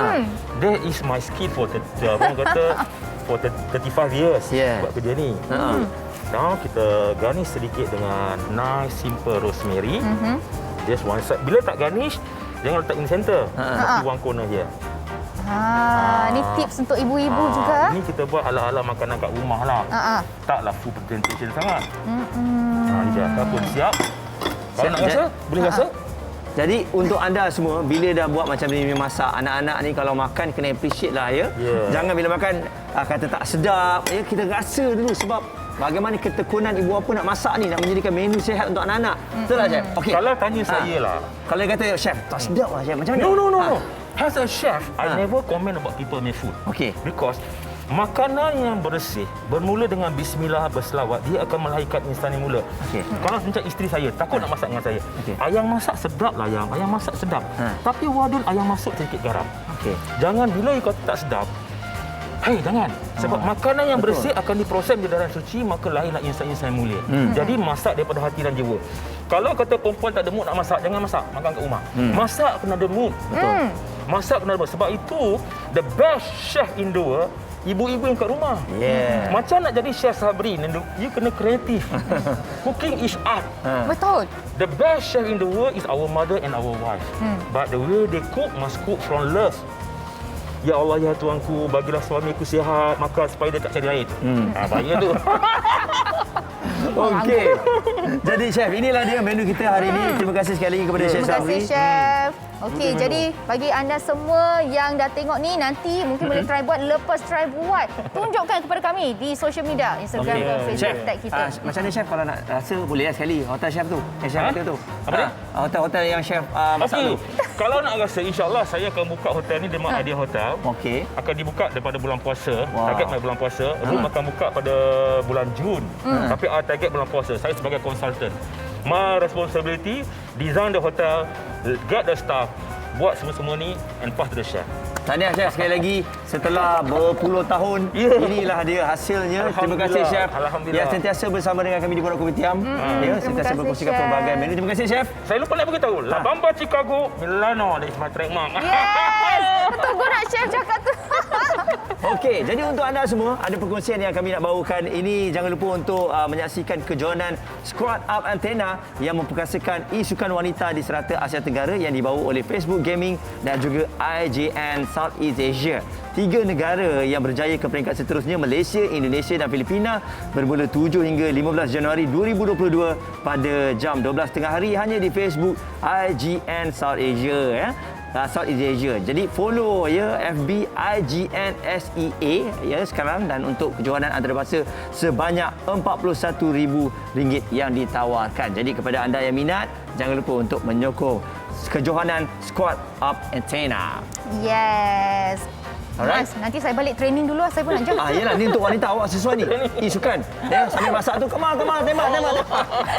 That is my skill for orang kata for 35 years Yeah. buat kerja ni. Now kita garnish sedikit dengan nice simple rosemary. Just one side. Bila tak garnish, jangan letak in center. Letak one corner je. Ni tips untuk ibu-ibu juga. Ni kita buat ala-ala makanan kat rumah lah. Taklah full presentation sangat. Ni dah apa siap. Kalau nak rasa, boleh rasa. Jadi untuk anda semua, bila dah buat macam ni masak, anak-anak ni kalau makan kena appreciate lah ya. Jangan bila makan kata tak sedap, ya kita rasa dulu sebab bagaimana ketekunan ibu bapa nak masak ni, nak menjadikan menu sihat untuk anak-anak. Betul tak chef? Okey. Kalau tanya saya lah. Kalau dia kata chef tak sedap lah chef, macam mana? No. As a chef, I never comment about people make food. Okey. Because makanan yang bersih bermula dengan bismillah berselawat, dia akan melahirkan insan yang mula. Okey. Kalau macam isteri saya takut nak masak dengan saya. Okey. Ayang masak sedap lah ayang masak sedap. Tapi wadul ayang masuk sedikit garam. Okey. Jangan bila you kata tak sedap. Hei, jangan. Sebab makanan yang bersih akan diproses di dalam suci, maka lahirlah insan-insan yang mulia. Jadi masak daripada hati dan jiwa. Kalau kata perempuan tak ada mood nak masak, jangan masak. Makan kat rumah. Masak kena ada mood. Betul. Masak kena ada mood. Sebab itu, the best chef in the world, ibu-ibu yang kat rumah. Yeah. Macam nak jadi chef Sabri, you kena kreatif. Cooking is art. Betul. The best chef in the world is our mother and our wife. But the way they cook must cook from love. Ya Allah, ya Tuanku, bagilah suamiku sihat, maka supaya dia tak cari lain. Bahaya tu. Okey. Jadi chef, inilah dia menu kita hari ini. Terima kasih sekali lagi kepada Chef Terima Sabri. kasih, Chef. Okey, jadi bagi anda semua yang dah tengok ni, nanti mungkin boleh try buat. Lepas try buat, tunjukkan kepada kami di social media, Instagram Okey. dan Facebook Chef, tag kita. macam mana chef kalau nak rasa boleh lah sekali hotel chef tu. Chef hotel tu. Apa dia? Hotel-hotel yang chef masak Okey. tu. Kalau nak rasa, insya-Allah saya akan buka hotel ni Demak Idea Hotel. Okey. Akan dibuka daripada bulan puasa. Wow. Target mai bulan puasa. Room akan buka pada bulan Jun. Tapi target bulan puasa. Saya sebagai konsultan. My responsibility, design the hotel, get the staff, buat semua-semua ni and pass to the chef. Tahniah chef sekali lagi setelah berpuluh tahun. Inilah dia hasilnya. Terima kasih chef. Alhamdulillah. Yang sentiasa bersama dengan kami di Borak Kopitiam. Ya, sentiasa kasih, berkongsikan Chef. pelbagai menu. Terima kasih chef. Saya lupa nak beritahu. La Bamba Chicago, Milano, that is my trademark. Yes! Tunggu nak chef cakap tu. Okey, jadi untuk anda semua, ada perkongsian yang kami nak bawakan. Ini jangan lupa untuk menyaksikan kejohanan Squad Up Antenna yang memperkasakan isukan wanita di serata Asia Tenggara yang dibawa oleh Facebook Gaming dan juga IGN Southeast Asia. 3 negara yang berjaya ke peringkat seterusnya, Malaysia, Indonesia dan Filipina, bermula 7 hingga 15 Januari 2022 pada jam 12 tengah hari hanya di Facebook IGN South Asia ya. Southeast Asia. Jadi follow ya FB IGN SEA ya sekarang, dan untuk kejohanan antarabangsa sebanyak RM41,000 yang ditawarkan. Jadi kepada anda yang minat, jangan lupa untuk menyokong kejohanan Squad Up Antenna. Yes. Alright. Mas, nanti saya balik training dulu lah. Saya pun nak jump. Yelah, ni untuk wanita awak sesuai ni. Isukan. Ya, sambil masak tu, kemar, tembak.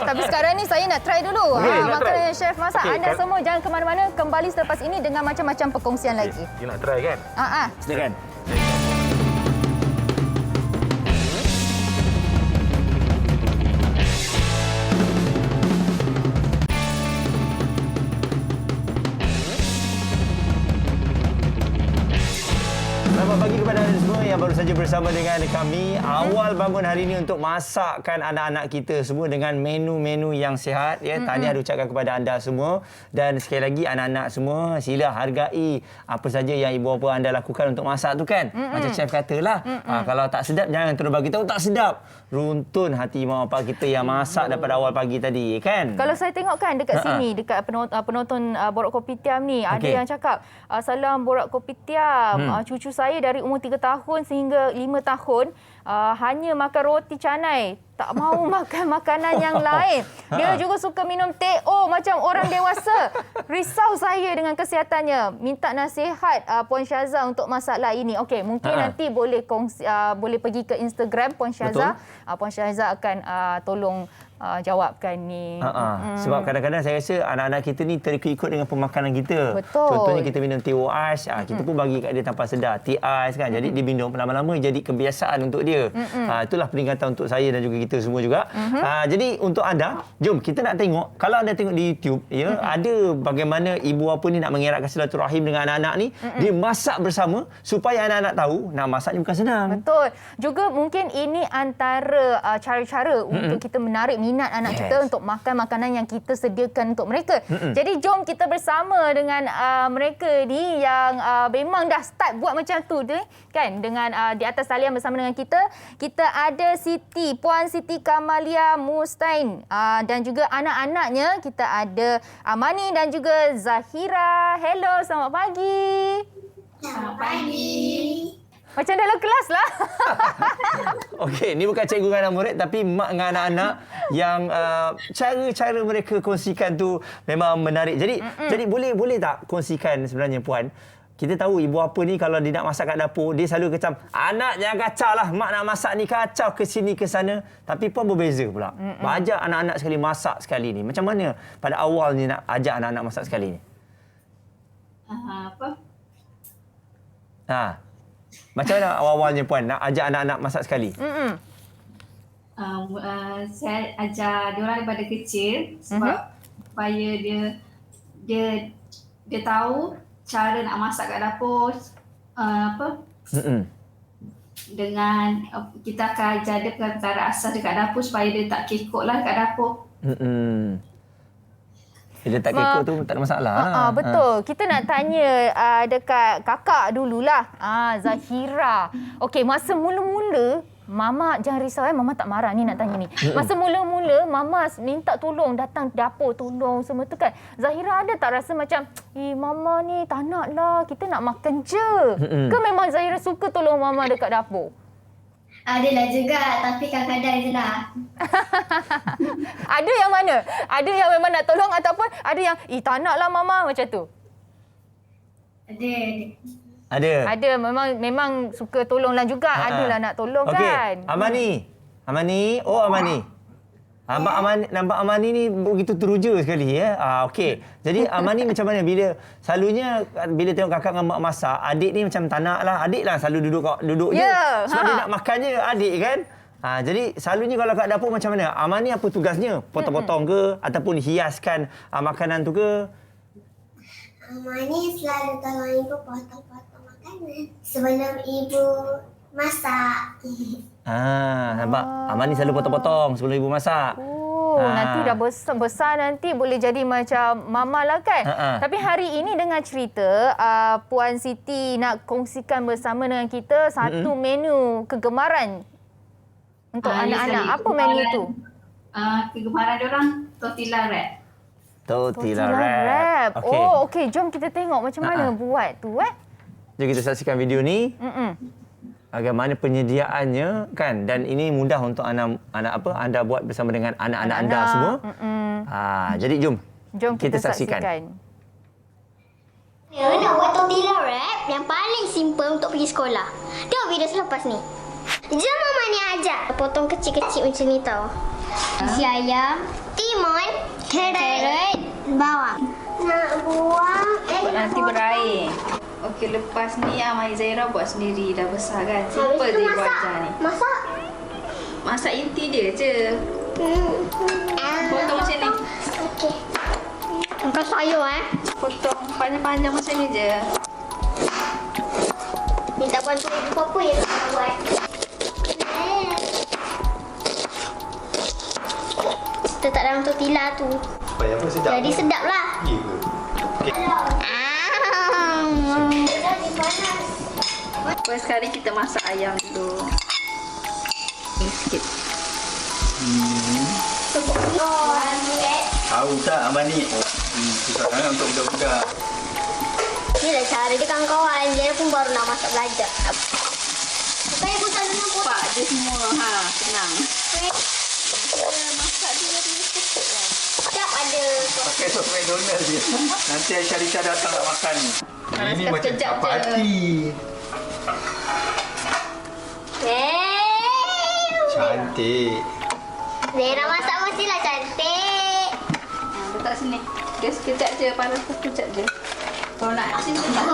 Tapi sekarang ni saya nak try dulu. Okey, nak makanan try. yang chef masak. Okey, Anda semua jangan ke mana-mana. Kembali selepas ini dengan macam-macam perkongsian lagi. You nak try kan? Silakan. Selamat pagi kepada anda semua yang baru saja bersama dengan kami. Awal bangun hari ini untuk masakkan anak-anak kita semua dengan menu-menu yang sihat. Ya, tahniah diucapkan kepada anda semua. Dan sekali lagi anak-anak semua, sila hargai apa saja yang ibu bapa anda lakukan untuk masak tu kan. Macam chef katalah, kalau tak sedap jangan terus bagi tahu tak sedap. Runtun hati mak bapak kita yang masak daripada awal pagi tadi kan. Kalau saya tengok kan dekat sini, dekat penonton Borak Kopitiam ni, ada Okey. yang cakap, salam Borak Kopitiam, cucu saya dari umur 3 tahun sehingga 5 tahun hanya makan roti canai, tak mahu makan makanan yang lain. Dia juga suka minum teh macam orang dewasa. Risau saya dengan kesihatannya. Minta nasihat Puan Syaza untuk masalah ini. Okey, mungkin nanti boleh boleh pergi ke Instagram Puan Syaza. Puan Syaza akan tolong jawabkan ni. Sebab kadang-kadang saya rasa anak-anak kita ni terikut dengan pemakanan kita. Betul. Contohnya kita minum teh ais, kita pun bagi kat dia tanpa sedar. Teh ais kan. Jadi dia minum lama-lama jadi kebiasaan untuk dia. Itulah peringatan untuk saya dan juga kita semua juga. Jadi untuk anda, jom kita nak tengok. Kalau anda tengok di YouTube, ya, ada bagaimana ibu bapa ni nak mengeratkan silaturahim dengan anak-anak ni. Dia masak bersama supaya anak-anak tahu nak masak ni bukan senang. Betul. Juga mungkin ini antara cara-cara untuk kita menarik minat anak kita untuk makan makanan yang kita sediakan untuk mereka. Jadi jom kita bersama dengan mereka ni yang memang dah start buat macam tu kan, dengan di atas talian bersama dengan kita. Kita ada Siti, Puan Siti Kamalia Mustain, dan juga anak-anaknya kita ada Amani dan juga Zahira. Hello, selamat pagi. Selamat pagi. Macam dalam kelas lah. Okey, ni bukan cikgu dengan anak murid tapi mak dengan anak-anak yang cara-cara mereka kongsikan tu memang menarik. Jadi boleh tak kongsikan sebenarnya Puan? Kita tahu ibu apa ni kalau dia nak masak kat dapur, dia selalu kecam, anak jangan kacau lah, mak nak masak ni kacau ke sini ke sana. Tapi Puan berbeza pula. Ajak anak-anak sekali masak sekali ni. Macam mana pada awal ni nak ajak anak-anak masak sekali ni? Macam mana awal-awalnya Puan nak ajak anak-anak masak sekali? Saya ajar dia orang daripada kecil sebab supaya dia tahu cara nak masak kat dapur. Dengan kita akan ajar dia perkara asas dekat dapur supaya dia tak kekok lah kat dapur. Dia tak kekok tu tak ada masalah. Betul. Kita nak tanya dekat kakak dululah. Zahira. Okey, masa mula-mula Mama jangan risau Mama tak marah ni nak tanya ni. Masa mula-mula Mama minta tolong datang dapur tolong semua tu kan. Zahira ada tak rasa macam Mama ni tak nak lah, kita nak makan je. Ke memang Zahira suka tolong Mama dekat dapur? Adalah juga, tapi kadang-kadang je lah. Ada yang mana? Ada yang memang nak tolong ataupun ada yang tak nak lah Mama macam tu? Ada. Ada. Memang suka tolonglah juga. Adalah nak tolong kan. Amani. Oh, Amani. Abang nampak Amani ni begitu teruja sekali ya. Okey. Jadi Amani macam mana selalunya bila tengok kakak dengan mak masak, adik ni macam tak nak lah. Adik lah selalu duduk je. Sebab dia nak makan je adik kan. Jadi selalunya kalau kat dapur macam mana? Amani apa tugasnya? Potong-potong ke ataupun hiaskan makanan tu ke? Amani selalu tolong ibu potong-potong makanan sebelum ibu masak. Nampak? Amani selalu potong-potong sebelum ibu masak. Nanti dah besar nanti boleh jadi macam Mama lah kan. Tapi hari ini dengan cerita Puan Siti nak kongsikan bersama dengan kita satu menu kegemaran untuk anak-anak. Apa menu tu? Kegemaran diorang tortilla wrap. Tortilla wrap. Okey. Jom kita tengok macam mana buat tu Jom kita saksikan video ni. Bagaimana penyediaannya kan, dan ini mudah untuk anda buat bersama dengan anak-anak anda semua. Jadi jom kita saksikan. Nak buat tortilla wrap yang paling simple untuk pergi sekolah. Tengok video selepas ni. Jom Mama ni ajar. Potong kecil-kecil macam ni tau. Isi ayam, timun, carrot, bawang. Nak buang Nanti berair. Okey, lepas ni Mai Zahira buat sendiri, dah besar kan. Simple je ibu ajar ni. Masak inti dia je. Potong macam ni. Okey. Angkat sayur Potong panjang-panjang macam ni je. Minta bantu ibu apa yang nak buat. Letak dalam tortilla tu. Supaya apa sedap? Jadi sedap lah. Ya ke? First sekali kita masak ayam dulu. Ni sikit. Tahu tak Amani? Susah sangat untuk budak-budak. Ni lah cara dia kawan-kawan. Dia pun baru nak masak belajar. Bukannya pun tak dengar pun. Pak je semua. Senang. Masak dia dari sikit lah. Sedap ada. Pakai sos McDonald je. Nanti Aisyah datang nak makan ni. Ini macam sekejap chapati. Cantik. Zahira masak mestilah cantik. Letak sini. Dia sekejap je. Panas sekejap je. Kalau nak cheese tu nak.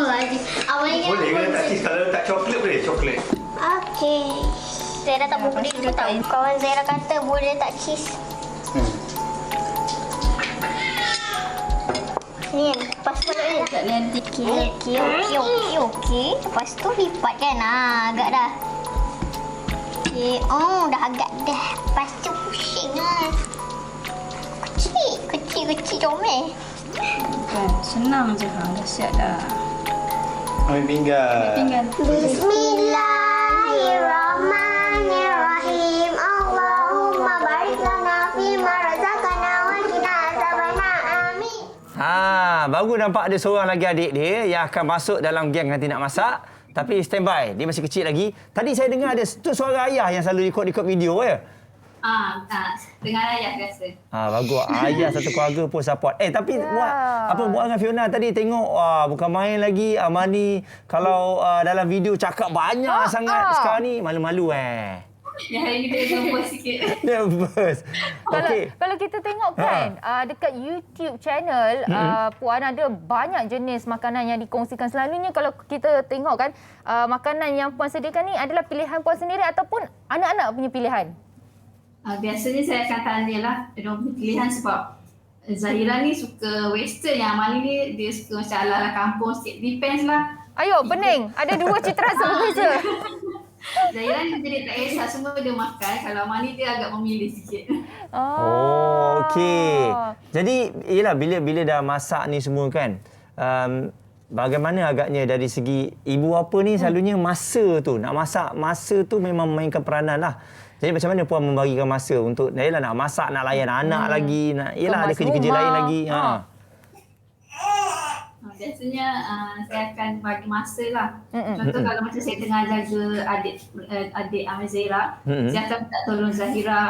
Awalnya Boleh ke letak cheese? Kalau letak coklat boleh? Coklat. okey. Zahira tak boleh dulu tahu. Kawan Zahira kata boleh letak cheese. Ni kan, lepas tu ni. Tak nanti. Okey. Lepas tu lipat kan. Agak dah. Okey. Dah agak dah. Lepas tu pusing kan. Kecil comel. Kan, senang je. Dah siap dah. Ambil pinggan. Pinggan. Bismillahirrahmanirrahim. Allahumma barik lana fima razaqana wa qina azabannar. Amin. Baru nampak ada seorang lagi adik dia yang akan masuk dalam geng nanti nak masak. Tapi standby, dia masih kecil lagi. Tadi saya dengar ada suara ayah yang selalu ikut video ya. Dengan ayah biasa. Bagus. Ayah satu keluarga pun support. Tapi buat dengan Fiona tadi tengok bukan main lagi Amani kalau dalam video cakap banyak sangat sekarang ni malu-malu Yang hari ni dia nervous sikit. Nervous. Kalau kita tengok kan dekat YouTube channel Puan ada banyak jenis makanan yang dikongsikan. Selalunya kalau kita tengok kan makanan yang Puan sediakan ni adalah pilihan Puan sendiri ataupun anak-anak punya pilihan? Biasanya saya akan tanya lah dia punya pilihan sebab Zahira ni suka western, yang Amali ni dia suka macam ala-ala kampung sikit. Depends lah. Ayo, pening. Ada dua cita rasa berbeza. Zahira ni jadi tak kisah, semua dia makan. Kalau Amali dia agak memilih sikit. Okey. Jadi, yelah bila dah masak ni semua kan, bagaimana agaknya dari segi ibu bapa ni selalunya masa tu, nak masak, masa tu memang memainkan peranan lah. Jadi macam mana puan membagikan masa untuk nak masak, nak layan anak lagi, nak ada kerja-kerja lain lagi. Biasanya saya akan bagi masa lah. Contoh kalau macam saya tengah jaga adik Ahmad Zahira, saya akan minta tolong Zahira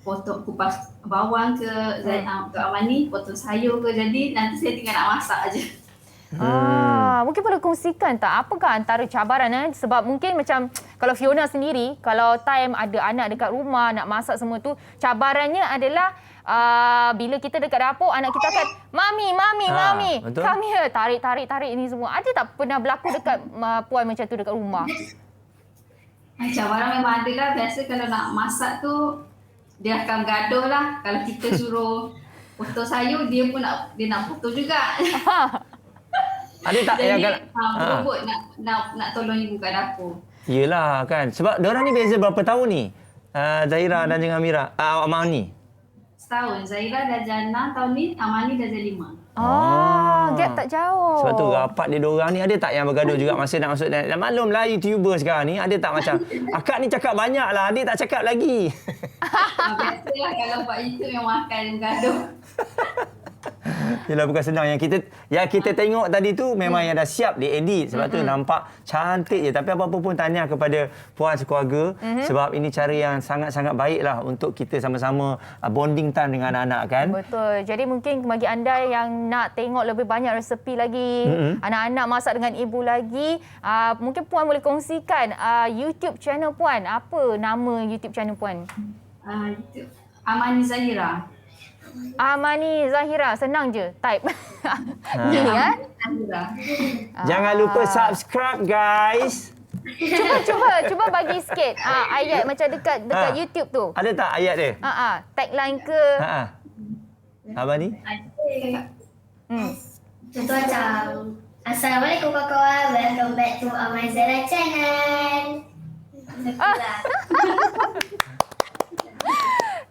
potong kupas bawang ke, untuk Amani potong sayur ke. Jadi nanti saya tinggal nak masak aje. Mungkin boleh kongsikan tak apakah antara cabaran sebab mungkin macam kalau Fiona sendiri, kalau time ada anak dekat rumah nak masak semua tu, cabarannya adalah bila kita dekat dapur, anak kita akan mami come here, tarik ini semua. Ada tak pernah berlaku dekat puan macam tu dekat rumah? Cabaran memang ada lah. Biasa kalau nak masak tu dia akan gaduh lah. Kalau kita suruh potong sayur, dia pun nak potong juga. Ada tak yang berebut nak tolong ibu kat dapur. Yelah kan. Sebab diorang ni beza berapa tahun ni? Zahira dan dengan Amani. Setahun. Zahira dah jalan 6 tahun ni, Amani dah jalan 5. Gap tak jauh. Sebab tu rapat dia diorang ni, ada tak yang bergaduh juga masa nak masuk? Dan maklumlah YouTuber sekarang ni, ada tak macam akak ni cakap banyak lah, adik tak cakap lagi. Biasalah kalau buat itu memang akan bergaduh. Yelah, bukan senang. Yang kita tengok tadi tu memang yang dah siap diedit. Sebab tu nampak cantik je. Tapi apa-apa pun tahniah kepada puan sekeluarga. Sebab ini cara yang sangat-sangat baik lah untuk kita sama-sama bonding time dengan anak-anak kan. Betul. Jadi mungkin bagi anda yang nak tengok lebih banyak resepi lagi, anak-anak masak dengan ibu lagi, mungkin puan boleh kongsikan YouTube channel puan. Apa nama YouTube channel puan? Amani Zahira. Amani Zahira, senang je type. Gini Jangan lupa subscribe guys. Cuba bagi sikit ayat macam dekat YouTube tu. Ada tak ayat dia? Tagline ke? Apa ni? Contoh macam Assalamualaikum kawan-kawan, welcome back to Amani Zahira channel.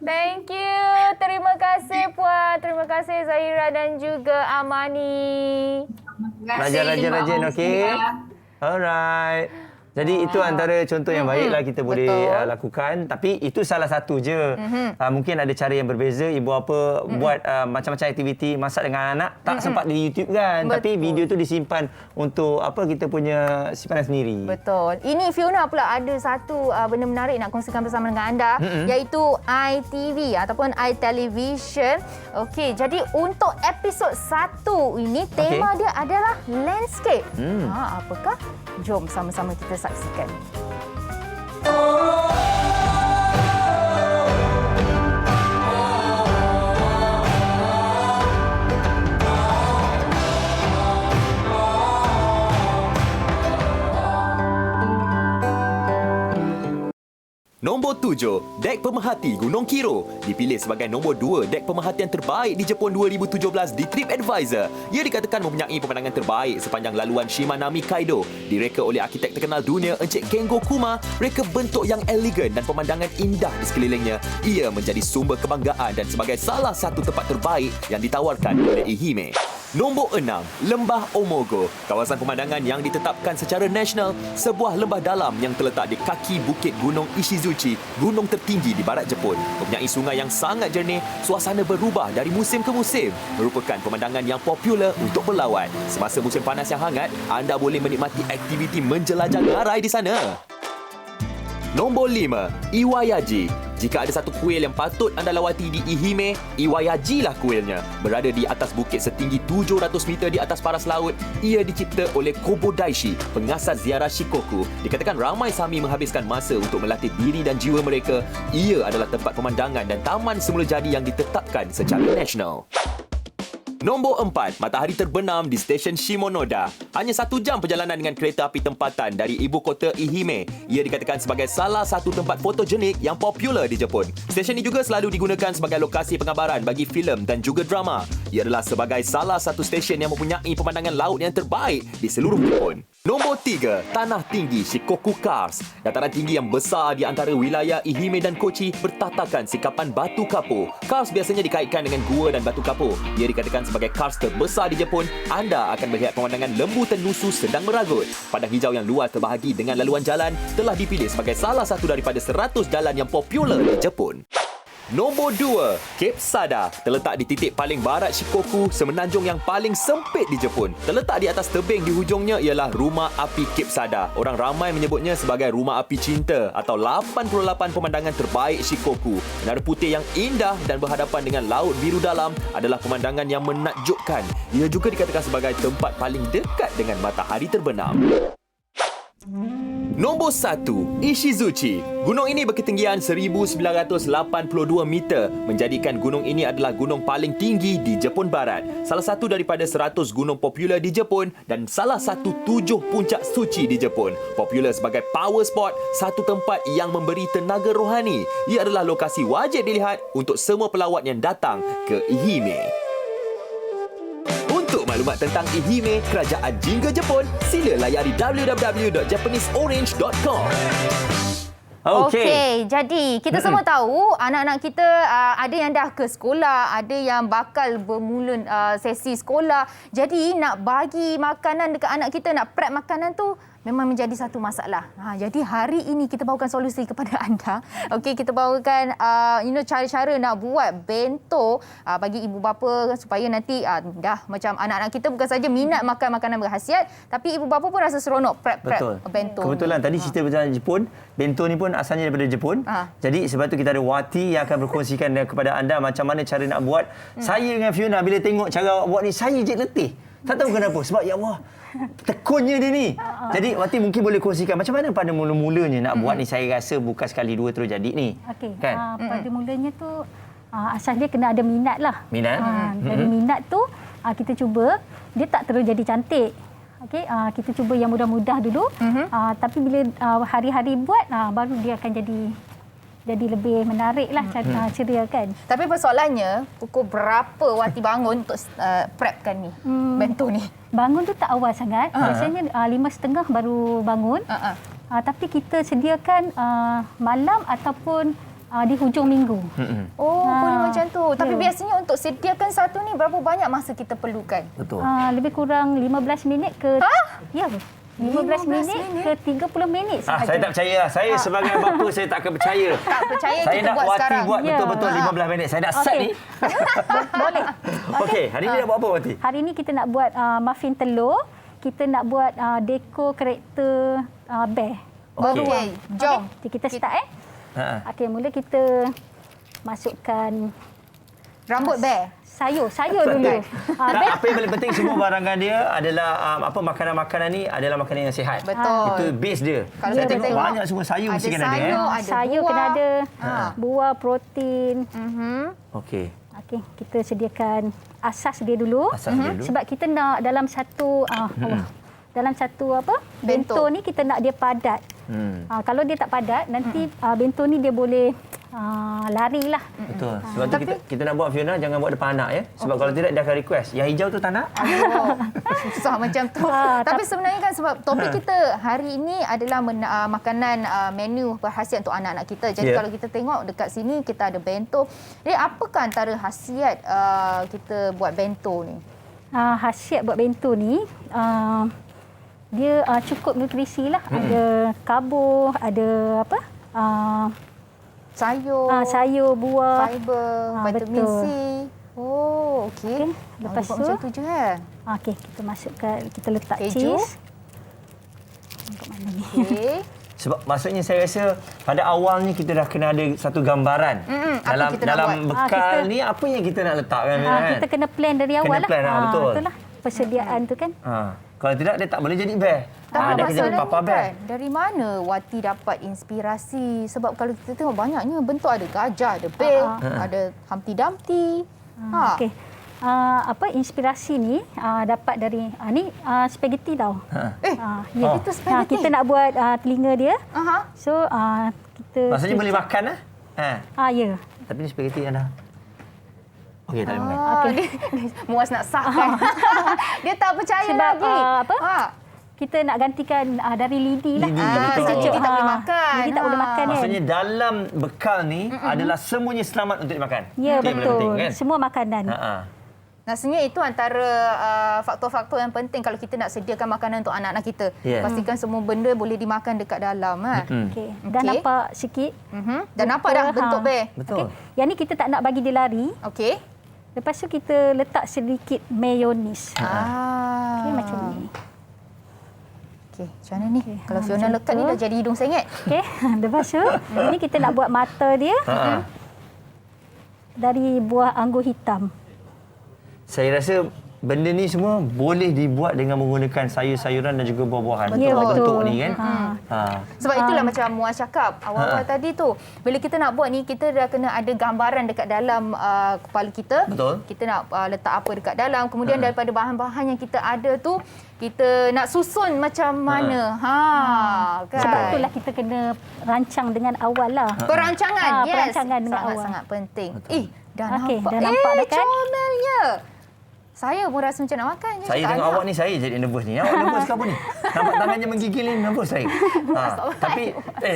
Thank you. Terima kasih puan. Terima kasih Zahira dan juga Amani. Rajin-rajin, okey? Alright. Jadi itu antara contoh yang baiklah kita boleh lakukan. Tapi itu salah satu je. Mungkin ada cara yang berbeza. Ibu bapa buat macam-macam aktiviti masak dengan anak. Tak sempat di YouTube kan. Tapi video tu disimpan untuk kita punya simpanan sendiri. Betul. Ini Fiona pula ada satu benda menarik nak kongsikan bersama dengan anda. Iaitu iTV ataupun iTelevision. Okey, jadi untuk episod 1 ini tema dia adalah landscape. Apakah? Jom sama-sama kita saksikan. Nombor 7, Dek Pemerhati Gunung Kiro dipilih sebagai nombor 2 dek pemerhatian terbaik di Jepun 2017 di TripAdvisor. Ia dikatakan mempunyai pemandangan terbaik sepanjang laluan Shimanami Kaido. Direka oleh arkitek terkenal dunia Encik Kengo Kuma, reka bentuk yang elegan dan pemandangan indah di sekelilingnya. Ia menjadi sumber kebanggaan dan sebagai salah satu tempat terbaik yang ditawarkan oleh Ehime. Nombor 6, Lembah Omogo. Kawasan pemandangan yang ditetapkan secara nasional, sebuah lembah dalam yang terletak di kaki bukit Gunung Ishizuchi, gunung tertinggi di barat Jepun. Mempunyai sungai yang sangat jernih, suasana berubah dari musim ke musim. Merupakan pemandangan yang popular untuk berlawan. Semasa musim panas yang hangat, anda boleh menikmati aktiviti menjelajah ngarai di sana. Nombor 5, Iwayaji. Jika ada satu kuil yang patut anda lawati di Ehime, Iwayaji lah kuilnya. Berada di atas bukit setinggi 700 meter di atas paras laut, ia dicipta oleh Kobodaishi, pengasas ziarah Shikoku. Dikatakan ramai Sami menghabiskan masa untuk melatih diri dan jiwa mereka. Ia adalah tempat pemandangan dan taman semula jadi yang ditetapkan secara nasional. Nombor 4, matahari terbenam di stesen Shimonoda. Hanya 1 jam perjalanan dengan kereta api tempatan dari ibu kota Ehime. Ia dikatakan sebagai salah satu tempat fotogenik yang popular di Jepun. Stesen ini juga selalu digunakan sebagai lokasi penggambaran bagi filem dan juga drama. Ia adalah sebagai salah satu stesen yang mempunyai pemandangan laut yang terbaik di seluruh Jepun. Nombor 3, Tanah Tinggi Shikoku Karst. Dataran tinggi yang besar di antara wilayah Ehime dan Kochi bertatakan sikapan batu kapur. Karst biasanya dikaitkan dengan gua dan batu kapur. Ia dikatakan sebagai karst terbesar di Jepun. Anda akan melihat pemandangan lembu tenusu sedang meragut. Padang hijau yang luas terbahagi dengan laluan jalan telah dipilih sebagai salah satu daripada 100 jalan yang popular di Jepun. Nombor 2, Cape Sada. Terletak di titik paling barat Shikoku, semenanjung yang paling sempit di Jepun. Terletak di atas tebing di hujungnya ialah Rumah Api Cape Sada. Orang ramai menyebutnya sebagai Rumah Api Cinta atau 88 pemandangan terbaik Shikoku. Menara putih yang indah dan berhadapan dengan laut biru dalam adalah pemandangan yang menakjubkan. Ia juga dikatakan sebagai tempat paling dekat dengan matahari terbenam. Nombor 1, Ishizuchi. Gunung ini berketinggian 1982 meter, menjadikan gunung ini adalah gunung paling tinggi di Jepun Barat. Salah satu daripada 100 gunung popular di Jepun dan salah satu 7 puncak suci di Jepun. Popular sebagai power spot, satu tempat yang memberi tenaga rohani. Ia adalah lokasi wajib dilihat untuk semua pelawat yang datang ke Ehime. Untuk maklumat tentang Ehime, kerajaan jingga Jepun, sila layari www.japaneseorange.com. Okey, jadi kita semua tahu anak-anak kita ada yang dah ke sekolah, ada yang bakal bermula sesi sekolah. Jadi nak bagi makanan dekat anak kita, nak prep makanan tu memang menjadi satu masalah. Jadi hari ini kita bawakan solusi kepada anda. Okey, kita bawakan cara-cara nak buat bento bagi ibu bapa supaya nanti dah macam anak-anak kita bukan saja minat makan makanan berkhasiat, tapi ibu bapa pun rasa seronok prep bento. Kebetulan tadi cerita pasal Jepun, bento ni pun asalnya daripada Jepun. Jadi sebab tu kita ada Wati yang akan berkongsikan kepada anda macam mana cara nak buat. Saya dengan Fiona bila tengok cara awak buat ni, saya je letih. Tak tahu kenapa. Sebab ya Allah, tekunnya dia ni. Jadi Wati mungkin boleh kongsikan macam mana pada mula-mulanya nak buat ni. Saya rasa bukan sekali dua terus jadi ni. Okey, kan? pada mulanya tu asal dia kena ada minat lah. Minat? Dari minat tu kita cuba, dia tak terus jadi cantik. Okey, kita cuba yang mudah-mudah dulu. Tapi bila hari-hari buat, baru dia akan jadi lebih menarik lah, ceria kan. Tapi persoalannya, pukul berapa Wati bangun untuk prepkan ni, bento ni? Bangun tu tak awal sangat. Biasanya 5.30 baru bangun. Tapi kita sediakan malam ataupun di hujung minggu. Boleh macam tu. Tapi biasanya untuk sediakan satu ni, berapa banyak masa kita perlukan? Betul. Lebih kurang 15 minit ke... Ya, 15 minit ke 30 minit sahaja. Saya tak percaya lah. Saya sebagai bapa, saya tak akan percaya. Tak percaya saya kita nak buat Wati sekarang. buat betul-betul 15 minit. Saya nak set ni. Boleh. Okey, hari ni nak buat apa Wati? Hari ni kita nak buat muffin telur. Kita nak buat dekor karakter bear. Okey, jom. Okay, kita start Okey, mula kita masukkan rambut bear. Sayur dulu. Apa yang paling penting, semua barangan dia adalah makanan-makanan ni adalah makanan yang sihat. Betul. Itu base dia. Kalau saya kita tengok banyak semua sayur mesti kena ada. Sayur kena ada. Buah, protein. Okey. Okey, kita sediakan asas dia dulu. Sebab kita nak dalam satu bento ni kita nak dia padat. Kalau dia tak padat, nanti bento ni dia boleh larilah. Betul. Sebab tu kita nak buat, Fiona, jangan buat depan anak ya. Sebab kalau tidak dia akan request, yang hijau tu tak nak. Susah macam tu. Tapi sebenarnya kan sebab topik kita hari ini adalah makanan menu berkhasiat untuk anak-anak kita. Jadi kalau kita tengok dekat sini kita ada bento. Jadi apakah antara khasiat kita buat bento ni? Khasiat buat bento ni dia cukup nutrisi lah. Ada karbo, ada apa? Sayur, buah, fiber, vitamin C. Oh, okey. Lepas tu macam tu je okey, kita masukkan, kita letak keju. Cheese. Okey. Sebab maksudnya saya rasa pada awalnya kita dah kena ada satu gambaran dalam bekal ni apa yang kita nak letakkan. Kita kena plan dari awal lah. Betul lah persediaan tu kan. Kalau tidak dia tak boleh jadi bear. Tapi masalahnya kan, dari mana Wati dapat inspirasi? Sebab kalau kita tengok banyaknya bentuk, ada gajah, ada bear, ada Humpty Dumpty. Okey. Inspirasi ni dapat dari ni spaghetti tau. Itu spaghetti. Kita nak buat telinga dia. So kita maksudnya boleh makan ya. Tapi ni spaghetti anda. Okey, tak boleh makan. Muas nak sahkan. Dia tak percaya sebab, lagi. kita nak gantikan dari lidi lah. Betul. Jadi kita tak boleh makan. Lidi tak boleh makan kan. Maksudnya dalam bekal ni adalah semuanya selamat untuk dimakan. Ya, Itu yang paling betul. penting, kan? Semua makanan. Rasanya itu antara faktor-faktor yang penting kalau kita nak sediakan makanan untuk anak-anak kita. Pastikan semua benda boleh dimakan dekat dalam. Okey. Dah nampak sikit. Dah nampak dah bentuk Bear. Betul. Okay. Yang ni kita tak nak bagi dia lari. Okey. Lepas tu kita letak sedikit mayonis. Ah. Okay, macam ni. Okey, macam mana ni? Kalau Fiona lekat ni dah jadi hidung sengit. Okey, lepas tu ni kita nak buat mata dia dari buah anggur hitam. Saya rasa benda ni semua boleh dibuat dengan menggunakan sayur-sayuran dan juga buah-buahan. Ya, betul. Bentuk ni kan. Sebab itulah macam Muaz cakap awal-awal tadi tu. Bila kita nak buat ni, kita dah kena ada gambaran dekat dalam kepala kita. Betul. Kita nak letak apa dekat dalam. Kemudian daripada bahan-bahan yang kita ada tu, kita nak susun macam mana. Kan? Sebab itulah kita kena rancang dengan awal lah. Perancangan, yes. Perancangan dengan awal. Sangat-sangat penting. Dah Okey, nampak. dah nampak dah kan? Comelnya. Saya pun rasa macam nak makan je. Saya tengok awak ni, saya jadi nervous ni. Awak nervous ke apa ni? Nampak tangannya menggigil ni, nervous saya.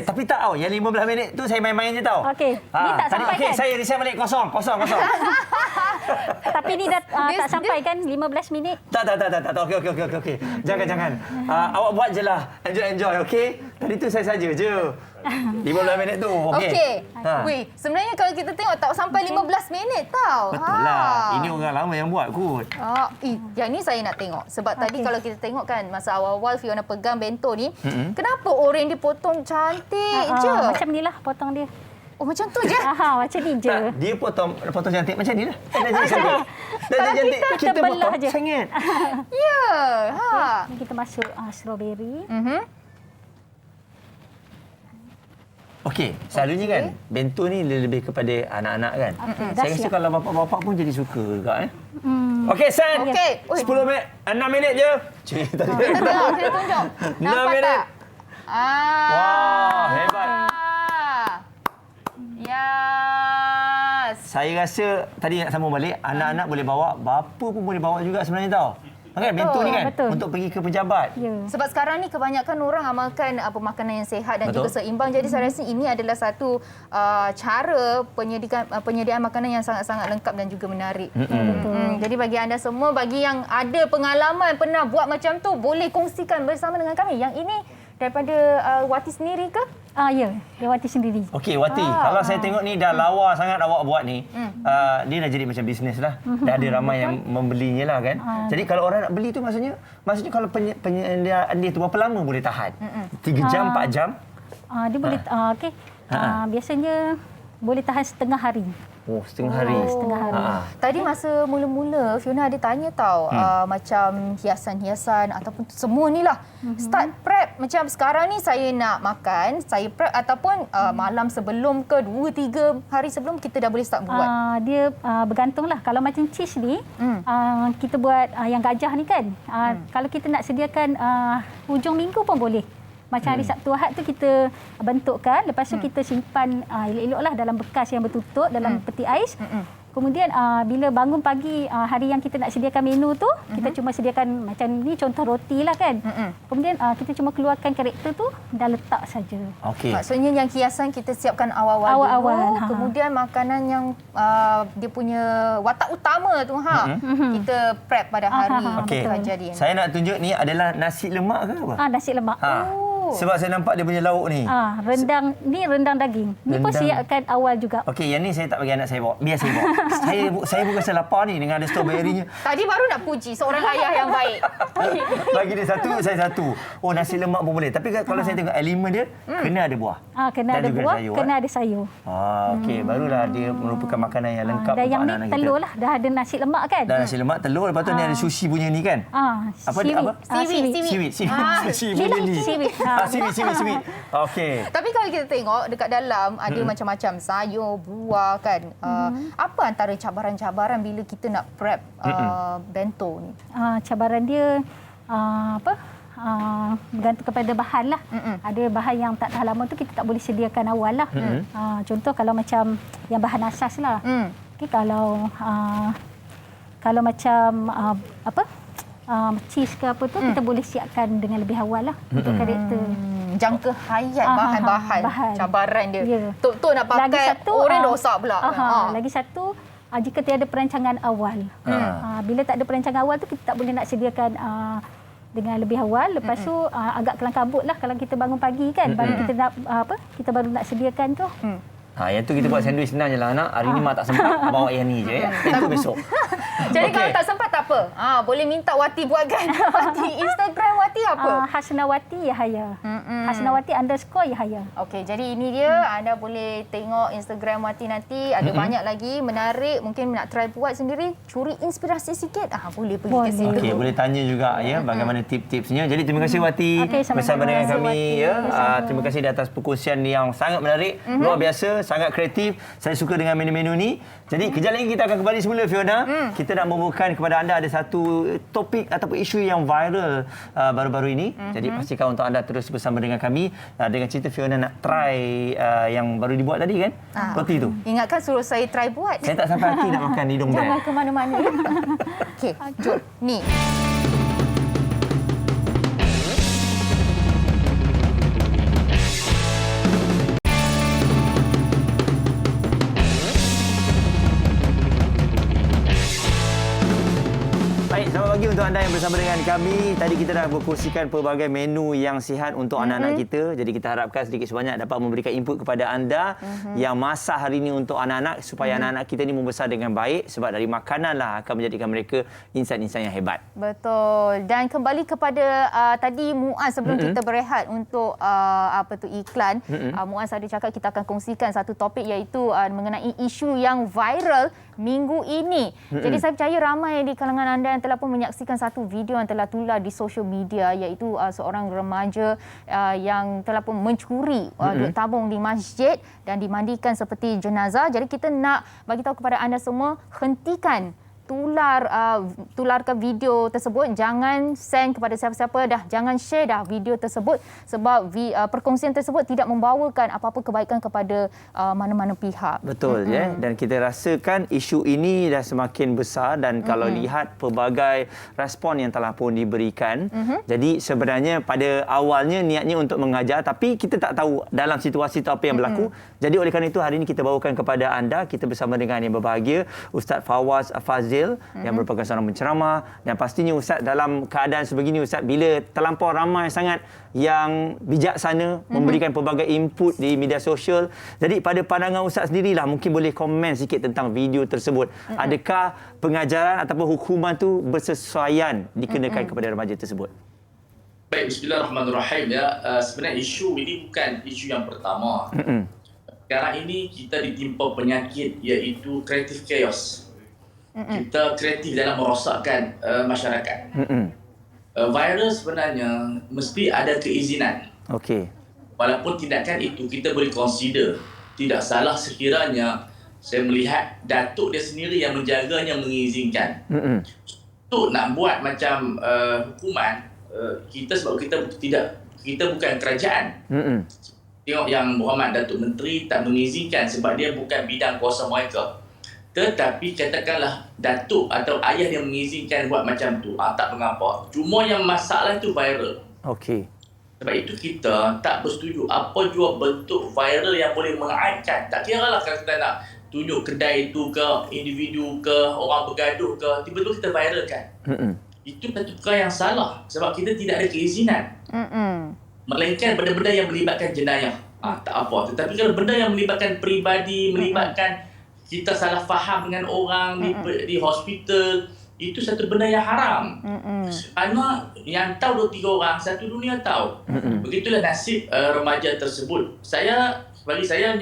Tapi tak tahu. Yang 15 minit tu saya main-main je tau. Okey. Ni tak sampai okey, kan? saya reset balik kosong. Tapi ni dah tak sampai kan 15 minit? Tak. Okey. Jangan. Awak buat je lah. Enjoy, okey? Tadi tu saya saja je. 15 minit tu, okey. Okey. Weh, sebenarnya kalau kita tengok tak sampai 15 minit tau. Betul lah. Ini orang lama yang buat kot. Yang ni saya nak tengok. Sebab tadi kalau kita tengok kan, masa awal-awal Fiona pegang bento ni, kenapa oranye dia potong cantik je? Macam ni lah potong dia. Oh, macam tu je? Macam ni je. Tak, dia potong cantik macam ni lah. Dah jadi cantik. Dah jadi cantik. Kita belah potong je. sangat. Ya. Ni kita masuk strawberry. Okey, selalunya kan bento ni lebih kepada anak-anak kan. Saya rasa kalau bapak-bapak pun jadi suka juga Okey, San. Okey. 10 minit, 6 minit je. Kita tengok, kita tunjuk. 6 Nampak minit. tak? Wah, hebat. Yes. Saya rasa tadi nak sambung balik, anak-anak boleh bawa, bapa pun boleh bawa juga sebenarnya tau. Kan bento ni kan betul. untuk pergi ke pejabat. Sebab sekarang ni kebanyakan orang amalkan makanan yang sihat dan juga seimbang. Jadi saya rasa ini adalah satu cara penyediaan makanan yang sangat-sangat lengkap dan juga menarik. Jadi bagi anda semua, bagi yang ada pengalaman pernah buat macam tu, boleh kongsikan bersama dengan kami. Yang ini daripada Wati sendiri ke? Ya, dia Wati sendiri. Okey, Wati, kalau saya tengok ni dah lawa sangat awak buat ni, dia dah jadi macam bisnes lah. Dah ada ramai yang membelinya lah kan. Jadi kalau orang nak beli tu maksudnya kalau penyediaan dia tu berapa lama boleh tahan? 3 jam, 4 jam? Dia boleh, okey. Biasanya boleh tahan setengah hari. Oh, setengah hari. Setengah hari. Tadi masa mula-mula Fiona ada tanya tau macam hiasan-hiasan ataupun semua ni lah. Start prep macam sekarang ni saya nak makan, saya prep ataupun malam sebelum ke 2-3 hari sebelum kita dah boleh start buat. Dia bergantunglah. Kalau macam cheese ni, kita buat yang gajah ni kan. Kalau kita nak sediakan hujung minggu pun boleh. Macam hari Sabtu Ahad tu kita bentukkan, lepas tu kita simpan elok-eloklah dalam bekas yang bertutup dalam peti ais. Kemudian bila bangun pagi hari yang kita nak sediakan menu tu, kita cuma sediakan macam ni contoh roti lah kan. Kemudian kita cuma keluarkan karakter tu dan letak saja. Okey. Maksudnya yang hiasan kita siapkan awal-awal dulu, kemudian makanan yang dia punya watak utama tu kita prep pada hari kejadian. Saya nak tunjuk ni adalah nasi lemak ke apa? Nasi lemak. Sebab saya nampak dia punya lauk ni. Rendang ni rendang daging. Ni pun siapkan awal juga. Okey, yang ni saya tak bagi anak saya bawa. Biar saya bawa. saya pun rasa lapar ni dengan ada strawberry-nya. Tadi baru nak puji seorang ayah yang baik. Bagi dia satu, saya satu. Oh, nasi lemak pun boleh. Tapi kalau saya tengok elemen dia, kena ada buah. Kena ada buah, sayur, kena ada sayur. Okey, barulah dia merupakan makanan yang lengkap dan untuk yang anak-anak ni telur lah. Dah ada nasi lemak kan? Dah nasi lemak, telur. Lepas tu ni ada sushi punya ni kan? Apa dia? Apa? Seaweed. Seaweed. Okey. Tapi kalau kita tengok dekat dalam ada macam-macam sayur, buah kan. Apa antara cabaran-cabaran bila kita nak prep bento ni? Cabaran dia bergantung kepada bahan lah. Ada bahan yang tak tahan lama tu kita tak boleh sediakan awal lah. Contoh kalau macam yang bahan asas lah. Okay, kalau macam cheese ke apa tu, kita boleh siapkan dengan lebih awal lah untuk karakter. Jangka hayat bahan-bahan cabaran dia. Tok nak pakai orang rosak pula. Lagi satu, jika tiada perancangan awal. Bila tak ada perancangan awal tu, kita tak boleh nak sediakan dengan lebih awal. Lepas tu agak kelang kabut lah kalau kita bangun pagi kan, baru kita nak kita baru nak sediakan tu. Yang tu kita buat sandwich senang je lah anak. Hari ni mak tak sempat, bawa yang ni je. Itu besok. Jadi kalau tak sempat tak apa. Boleh minta Wati buatkan. Wati, Instagram Wati apa? Hasnawati Yahaya. Hasnawati _ Yahaya. Okey, jadi ini dia. Anda boleh tengok Instagram Wati nanti. Ada banyak lagi menarik. Mungkin nak try buat sendiri. Curi inspirasi sikit. Boleh pergi ke situ. Okey, boleh tanya juga ya bagaimana tip-tipsnya. Jadi terima kasih Wati bersama dengan kami ya. Terima kasih di atas perkongsian yang sangat menarik, luar biasa, sangat kreatif. Saya suka dengan menu-menu ni. Jadi kejap lagi kita akan kembali semula Fiona. Kita nak membawakan kepada anda ada satu topik ataupun isu yang viral baru-baru ini. Jadi pastikan untuk anda terus bersama dengan kami. Dengan cerita Fiona nak try yang baru dibuat tadi kan? Roti tu. Ingatkan suruh saya try buat. Saya tak sampai hati nak makan hidung bel. Jangan ke mana-mana. Okey, jom. Ni. Selamat pagi untuk anda yang bersama dengan kami. Tadi kita dah berkongsikan pelbagai menu yang sihat untuk anak-anak kita. Jadi kita harapkan sedikit sebanyak dapat memberikan input kepada anda yang masak hari ini untuk anak-anak supaya anak-anak kita ni membesar dengan baik, sebab dari makananlah akan menjadikan mereka insan-insan yang hebat. Betul. Dan kembali kepada tadi Muaz sebelum kita berehat untuk iklan. Muaz ada cakap kita akan kongsikan satu topik iaitu mengenai isu yang viral minggu ini. Jadi saya percaya ramai di kalangan anda yang telah pun menyaksikan satu video yang telah tular di social media, iaitu seorang remaja yang telah pun mencuri duit tabung di masjid dan dimandikan seperti jenazah. Jadi kita nak bagi tahu kepada anda semua, hentikan tularkan video tersebut. Jangan send kepada siapa-siapa dah. Jangan share dah video tersebut sebab perkongsian tersebut tidak membawakan apa-apa kebaikan kepada mana-mana pihak. Betul ya. Dan kita rasakan isu ini dah semakin besar dan kalau lihat pelbagai respon yang telah pun diberikan. Jadi sebenarnya pada awalnya niatnya untuk mengajar, tapi kita tak tahu dalam situasi itu apa yang berlaku. Jadi oleh kerana itu hari ini kita bawakan kepada anda, kita bersama dengan yang berbahagia Ustaz Fawaz Fazil yang merupakan seorang penceramah, dan pastinya Ustaz dalam keadaan sebegini Ustaz, bila terlampau ramai sangat yang bijaksana memberikan pelbagai input di media sosial. Jadi pada pandangan Ustaz sendirilah, mungkin boleh komen sikit tentang video tersebut. Adakah pengajaran ataupun hukuman tu bersesuaian dikenakan kepada remaja tersebut? Baik, bismillahirrahmanirrahim ya. Sebenarnya isu ini bukan isu yang pertama. Sekarang ini kita ditimpa penyakit iaitu creative chaos. Kita kreatif dalam merosakkan masyarakat. Viral sebenarnya mesti ada keizinan. Okey. Walaupun tindakan itu kita boleh consider tidak salah sekiranya saya melihat datuk dia sendiri yang menjaganya mengizinkan. Untuk nak buat macam hukuman, kita sebab kita bukan kerajaan. Tengok yang Muhammad Datuk Menteri tak mengizinkan sebab dia bukan bidang kuasa mereka. Tetapi katakanlah datuk atau ayah yang mengizinkan buat macam tu, tak mengapa. Cuma yang masalah itu viral. Okey. Sebab itu kita tak bersetuju apa jua bentuk viral yang boleh mengaitkan. Tak kira lah kalau kita nak tunjuk kedai itu ke, individu ke, orang bergaduh ke, tiba-tiba kita viralkan. Itu satu perkara yang salah sebab kita tidak ada keizinan. Melainkan benda-benda yang melibatkan jenayah. Tak apa. Tetapi kalau benda yang melibatkan peribadi, melibatkan kita salah faham dengan orang di hospital, itu satu benda yang haram. Kerana yang tahu 2-3 orang, satu dunia tahu. Begitulah nasib remaja tersebut. Bagi saya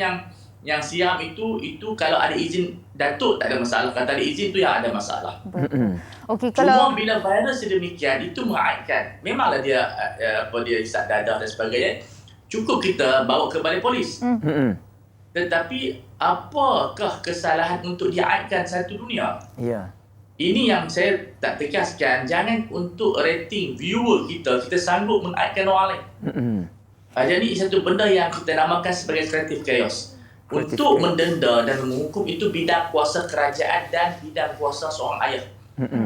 yang siam itu kalau ada izin datuk tak ada masalah. Kalau tak ada izin tu yang ada masalah. Okey, cuma bila viral sedemikian itu mengaitkan. Memanglah dia isap dadah dan sebagainya. Cukup kita bawa ke balai polis. Tetapi apakah kesalahan untuk diaitkan satu dunia? Ya. Ini yang saya tak tekaskan. Jangan untuk rating viewer kita sanggup mengaitkan orang lain. Jadi satu benda yang kita namakan sebagai creative chaos. Untuk mendenda dan menghukum itu bidang kuasa kerajaan dan bidang kuasa seorang ayah.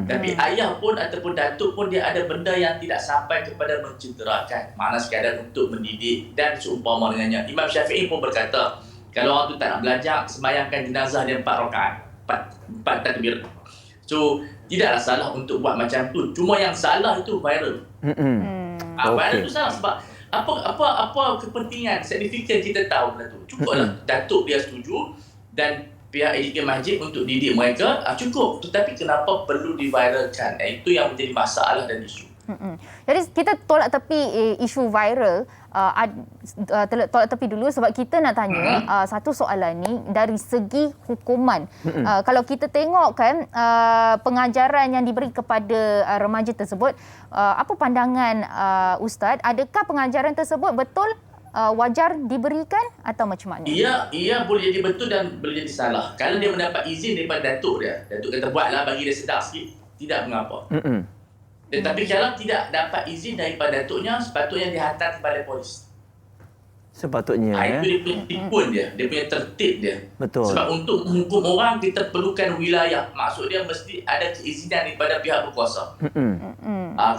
Tapi ayah pun ataupun datuk pun dia ada benda yang tidak sampai kepada mencederakan. Makna sekadar untuk mendidik dan seumpama dengannya. Imam Syafi'i pun berkata, kalau orang tu tak nak belajar, sembahyangkan jenazah dia 4 rakaat. 4 takbir. So, tidaklah salah untuk buat macam tu. Cuma yang salah itu viral. Viral itu salah sebab apa kepentingan signifikan kita tahu benda tu. Cukuplah datuk dia setuju dan pihak editor masjid untuk didik mereka, cukup. Tetapi kenapa perlu diviralkan? Itu yang menjadi masalah dan isu. Jadi kita tolak tepi isu viral, tolak tepi dulu sebab kita nak tanya satu soalan ni dari segi hukuman. Kalau kita tengok kan pengajaran yang diberi kepada remaja tersebut, apa pandangan Ustaz? Adakah pengajaran tersebut betul wajar diberikan atau macam mana? Ia boleh jadi betul dan boleh jadi salah. Kalau dia mendapat izin daripada datuk dia, datuk kata buatlah bagi dia sedar sikit, tidak mengapa. Tetapi kalau tidak dapat izin daripada datuknya, sepatutnya dihantar ke balai polis. Sepatutnya. Itu dia punya tipun dia punya tertib dia. Betul. Sebab untuk menghukum orang, kita perlukan wilayah. Maksud dia mesti ada keizinan daripada pihak berkuasa.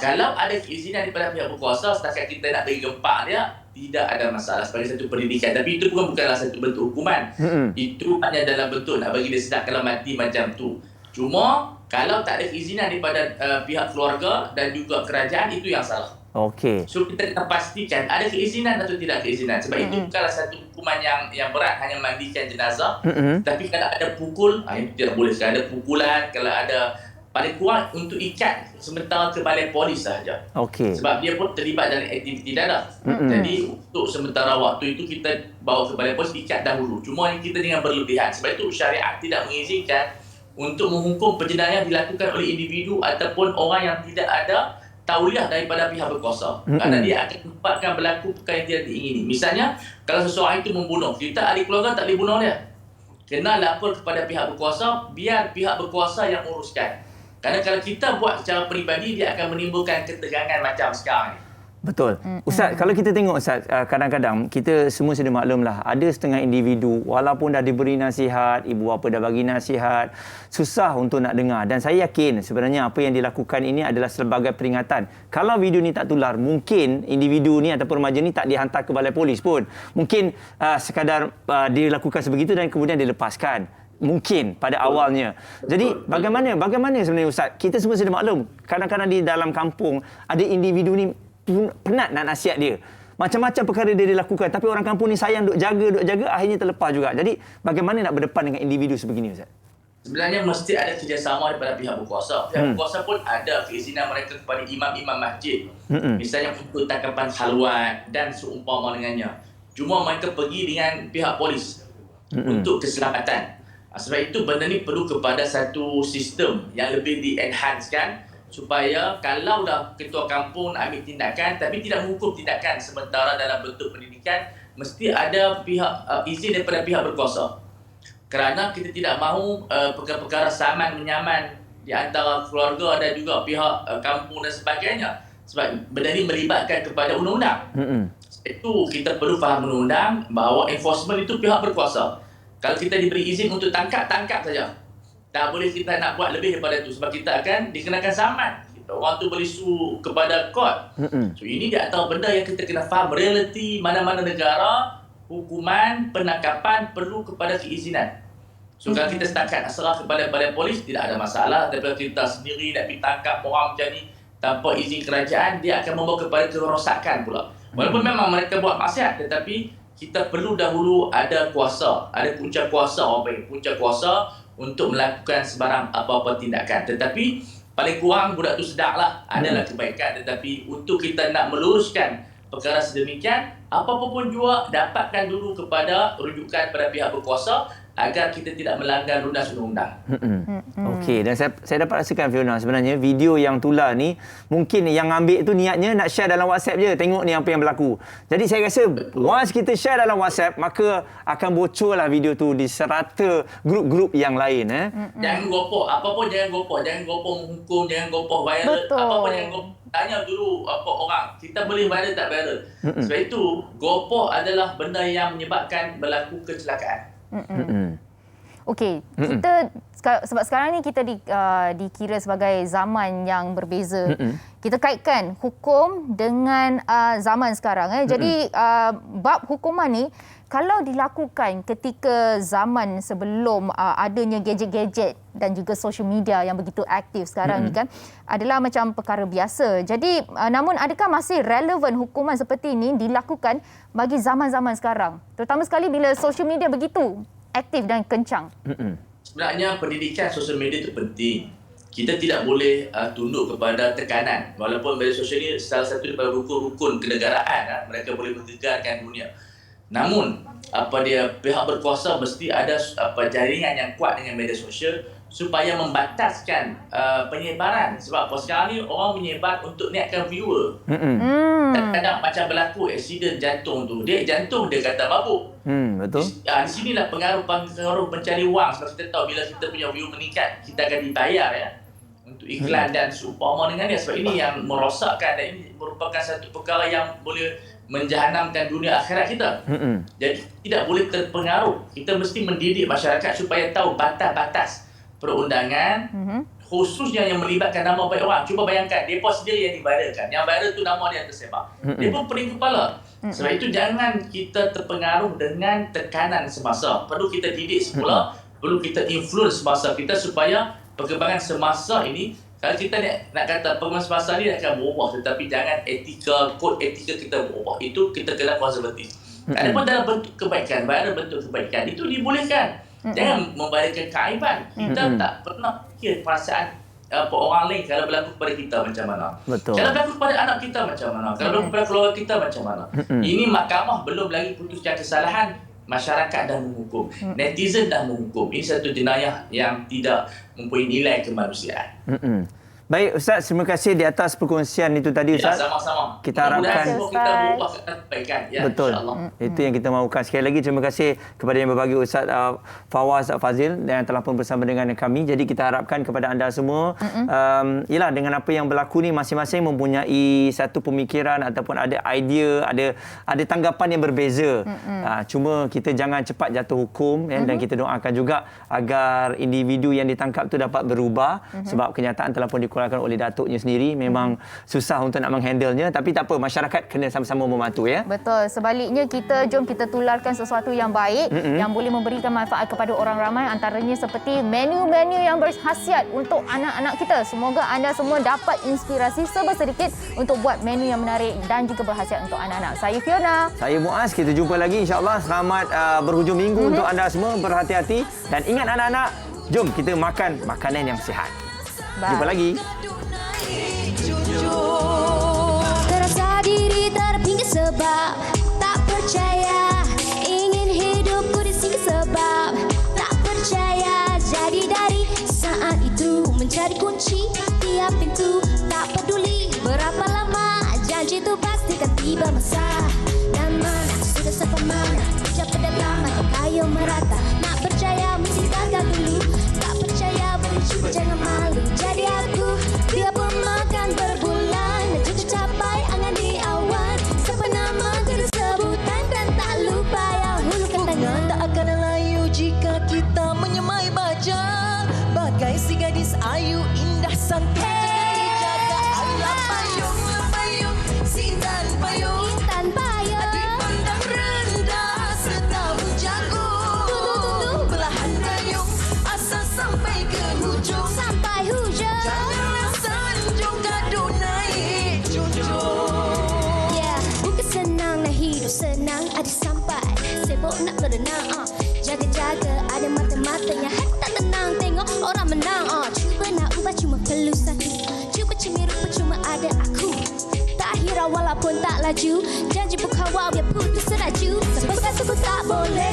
Kalau ada keizinan daripada pihak berkuasa, setakat kita nak bagi gempak dia, tidak ada masalah sebagai satu pendidikan. Tapi itu bukanlah satu bentuk hukuman. Itu hanya dalam bentuk nak bagi dia sedar kalau mati macam tu. Cuma kalau tak ada keizinan daripada pihak keluarga dan juga kerajaan, itu yang salah. Okey. So kita kena pastikan ada keizinan atau tidak keizinan. Sebab itu bukanlah satu hukuman yang berat, hanya mandikan jenazah. Tapi kalau ada pukul, itu tidak boleh. Kalau ada pukulan, kalau ada paling kurang untuk ikat sementara ke balai polis sahaja. Okey. Sebab dia pun terlibat dalam aktiviti dadah. Jadi untuk sementara waktu itu kita bawa ke balai polis, ikat dahulu. Cuma kita dengan berlebihan. Sebab itu syariat tidak mengizinkan untuk menghukum penjenayah dilakukan oleh individu ataupun orang yang tidak ada tauliah daripada pihak berkuasa. Kerana dia akan tempatkan berlaku perkara yang tidak diingini. Misalnya, kalau seseorang itu membunuh, kita ahli keluarga tak boleh bunuh dia. Kena lapor kepada pihak berkuasa, biar pihak berkuasa yang uruskan. Kerana kalau kita buat secara peribadi, dia akan menimbulkan ketegangan macam sekarang ni. Betul. Ustaz, kalau kita tengok Ustaz, kadang-kadang kita semua sudah maklumlah, ada setengah individu walaupun dah diberi nasihat, ibu bapa dah bagi nasihat, susah untuk nak dengar. Dan saya yakin sebenarnya apa yang dilakukan ini adalah sebagai peringatan. Kalau video ni tak tular, mungkin individu ni ataupun remaja ni tak dihantar ke balai polis pun. Mungkin sekadar dia lakukan sebegitu dan kemudian dilepaskan. Mungkin pada awalnya. Jadi bagaimana sebenarnya Ustaz? Kita semua sudah maklum, kadang-kadang di dalam kampung ada individu ni penat nak nasihat dia. Macam-macam perkara dia dilakukan, tapi orang kampung ni sayang duk jaga, akhirnya terlepas juga. Jadi bagaimana nak berdepan dengan individu sebegini Ustaz? Sebenarnya mesti ada kerjasama daripada pihak berkuasa. Pihak berkuasa pun ada keizinan mereka kepada imam-imam masjid. Misalnya untuk tangkapan khalwat dan seumpama dengannya. Cuma mereka pergi dengan pihak polis untuk keselamatan. Sebab itu benda ni perlu kepada satu sistem yang lebih di-enhancekan supaya kalau dah ketua kampung ambil tindakan tapi tidak menghukum tindakan sementara dalam bentuk pendidikan, mesti ada pihak izin daripada pihak berkuasa. Kerana kita tidak mahu perkara-perkara saman menyaman di antara keluarga dan juga pihak kampung dan sebagainya. Sebab benda ini melibatkan kepada undang-undang. Itu kita perlu faham undang-undang bahawa enforcement itu pihak berkuasa. Kalau kita diberi izin untuk tangkap saja. Tak boleh kita nak buat lebih daripada itu sebab kita akan dikenakan saman. Orang tu boleh sue kepada court. So ini di antara benda yang kita kena faham realiti mana-mana negara, hukuman, penangkapan perlu kepada keizinan. So kalau kita setakat serah kepada balai polis, tidak ada masalah. Daripada kita sendiri nak pergi tangkap orang macam ni tanpa izin kerajaan, dia akan membawa kepada kerosakan pula. Walaupun memang mereka buat maksiat, tetapi kita perlu dahulu ada kuasa, ada punca kuasa, orang panggil punca kuasa untuk melakukan sebarang apa-apa tindakan. Tetapi paling kurang budak tu sedarlah, adalah kebaikan. Tetapi untuk kita nak meluruskan perkara sedemikian, apa-apa pun juga dapatkan dulu kepada rujukan pada pihak berkuasa agar kita tidak melanggar lunas undang-undang. Okey, dan saya dapat rasakan Fiona, sebenarnya video yang tular ni mungkin yang ambil tu niatnya nak share dalam WhatsApp je, tengok ni apa yang berlaku. Jadi saya rasa once kita share dalam WhatsApp, maka akan bocorlah video tu di serata grup-grup yang lain. Jangan gopoh, apa-apa jangan gopoh menghukum, jangan gopoh viral, apa-apa jangan gopoh. Tanya dulu apa orang, kita boleh viral tak viral. Sebab itu gopoh adalah benda yang menyebabkan berlaku kecelakaan. Okey, kita Sebab sekarang ni kita dikira sebagai zaman yang berbeza. Kita kaitkan hukum dengan zaman sekarang. Jadi bab hukuman ni kalau dilakukan ketika zaman sebelum adanya gadget-gadget dan juga social media yang begitu aktif sekarang ni kan, adalah macam perkara biasa. Jadi namun adakah masih relevan hukuman seperti ini dilakukan bagi zaman-zaman sekarang? Terutama sekali bila social media begitu aktif dan kencang. Sebenarnya pendidikan sosial media itu penting. Kita tidak boleh tunduk kepada tekanan. Walaupun media sosial ini salah satu daripada rukun-rukun kenegaraan, mereka boleh menggegarkan dunia. Namun, pihak berkuasa mesti ada jaringan yang kuat dengan media sosial supaya membataskan penyebaran. Sebab sekarang ni orang menyebar untuk naikkan viewer. Kadang-kadang macam berlaku aksiden jantung tu. Jantung dia kata mabuk. Betul. Di sinilah pengaruh mencari wang. Sebab kita tahu bila kita punya view meningkat, kita akan dibayar untuk iklan dan seumpama dengan dia. Sebab ini yang merosakkan dan ini merupakan satu perkara yang boleh menjahanamkan dunia akhirat kita. Jadi tidak boleh terpengaruh. Kita mesti mendidik masyarakat supaya tahu batas-batas perundangan, khususnya yang melibatkan nama baik orang. Cuba bayangkan, mereka sendiri yang diviralkan. Yang viral tu nama dia yang tersebar. Dia pun pening kepala. Sebab itu jangan kita terpengaruh dengan tekanan semasa. Perlu kita didik semula, perlu kita influence semasa kita supaya perkembangan semasa ini, kalau kita nak kata perkembangan semasa ni akan berubah, tetapi jangan kod etika kita berubah. Itu kita kena konservatif. Adapun dalam bentuk kebaikan, viral bentuk kebaikan, itu dibolehkan. Jangan membayarkan keaiban. Kita tak pernah fikir perasaan orang lain kalau berlaku kepada kita macam mana. Betul. Kalau berlaku kepada anak kita macam mana. Kalau berlaku kepada keluarga kita macam mana. Ini mahkamah belum lagi putuskan kesalahan. Masyarakat dah menghukum. Netizen dah menghukum. Ini satu jenayah yang tidak mempunyai nilai kemanusiaan. Baik Ustaz, terima kasih di atas perkongsian itu tadi Ustaz. Ya, sama-sama. Kita harapkan kita berubah kebaikan. Ya, betul. Itu yang kita mahukan. Sekali lagi terima kasih kepada yang berbagi Ustaz Fawaz Fazil yang telah pun bersama dengan kami. Jadi kita harapkan kepada anda semua ialah dengan apa yang berlaku ni masing-masing mempunyai satu pemikiran ataupun ada idea, ada tanggapan yang berbeza. Cuma kita jangan cepat jatuh hukum dan kita doakan juga agar individu yang ditangkap tu dapat berubah sebab kenyataan telah pun dikeluarkan oleh datuknya sendiri. Memang susah untuk nak menghandlenya, tapi tak apa, masyarakat kena sama-sama membantu ya. Betul. Sebaliknya jom kita tularkan sesuatu yang baik yang boleh memberikan manfaat kepada orang ramai, antaranya seperti menu-menu yang berkhasiat untuk anak-anak kita. Semoga anda semua dapat inspirasi sedikit untuk buat menu yang menarik dan juga berkhasiat untuk anak-anak. Saya Fiona. Saya Muaz. Kita jumpa lagi insya-Allah. Selamat berhujung minggu untuk anda semua. Berhati-hati dan ingat anak-anak, jom kita makan makanan yang sihat. Jumpa lagi. Terasa diri terpinggir sebab tak percaya, ingin hidupku di sini sebab tak percaya. Jadi dari saat itu mencari kunci tiap pintu, tak peduli berapa lama, janji itu pasti kan tiba masa. Dan mana sudah sampai mana, siapa datang atau kayu merata. Nak percaya mesti gagal dulu, tak percaya bercuba jangan malu. Jadi aku dia pemakan berbulan, cukup capai angan di awan. Siapa nama terus sebutan dan tak lupa yang hulu katanya. Tak akan layu jika kita menyemai baja, bagai si gadis ayu indah santai. Jaga alam payung, payung, sintan payung, intan payung, dipandang rendah setahun jagung. Belahan dayung asal sampai ke hujung, sampai hujung. Janganlah sanjung gaduh naik junjung. Yeah, bukan senang nak hidup senang ada sampai. Sibuk nak berenang, jaga-jaga ada mata-matanya. Hati tak tenang tengok orang menang. Cuba nak ubah cuma perlu satu. Cuba cemir rupa cuma ada aku. Tak hirau walaupun tak laju. Janji berkawal biar putus seraju. Sepekan suku tak boleh.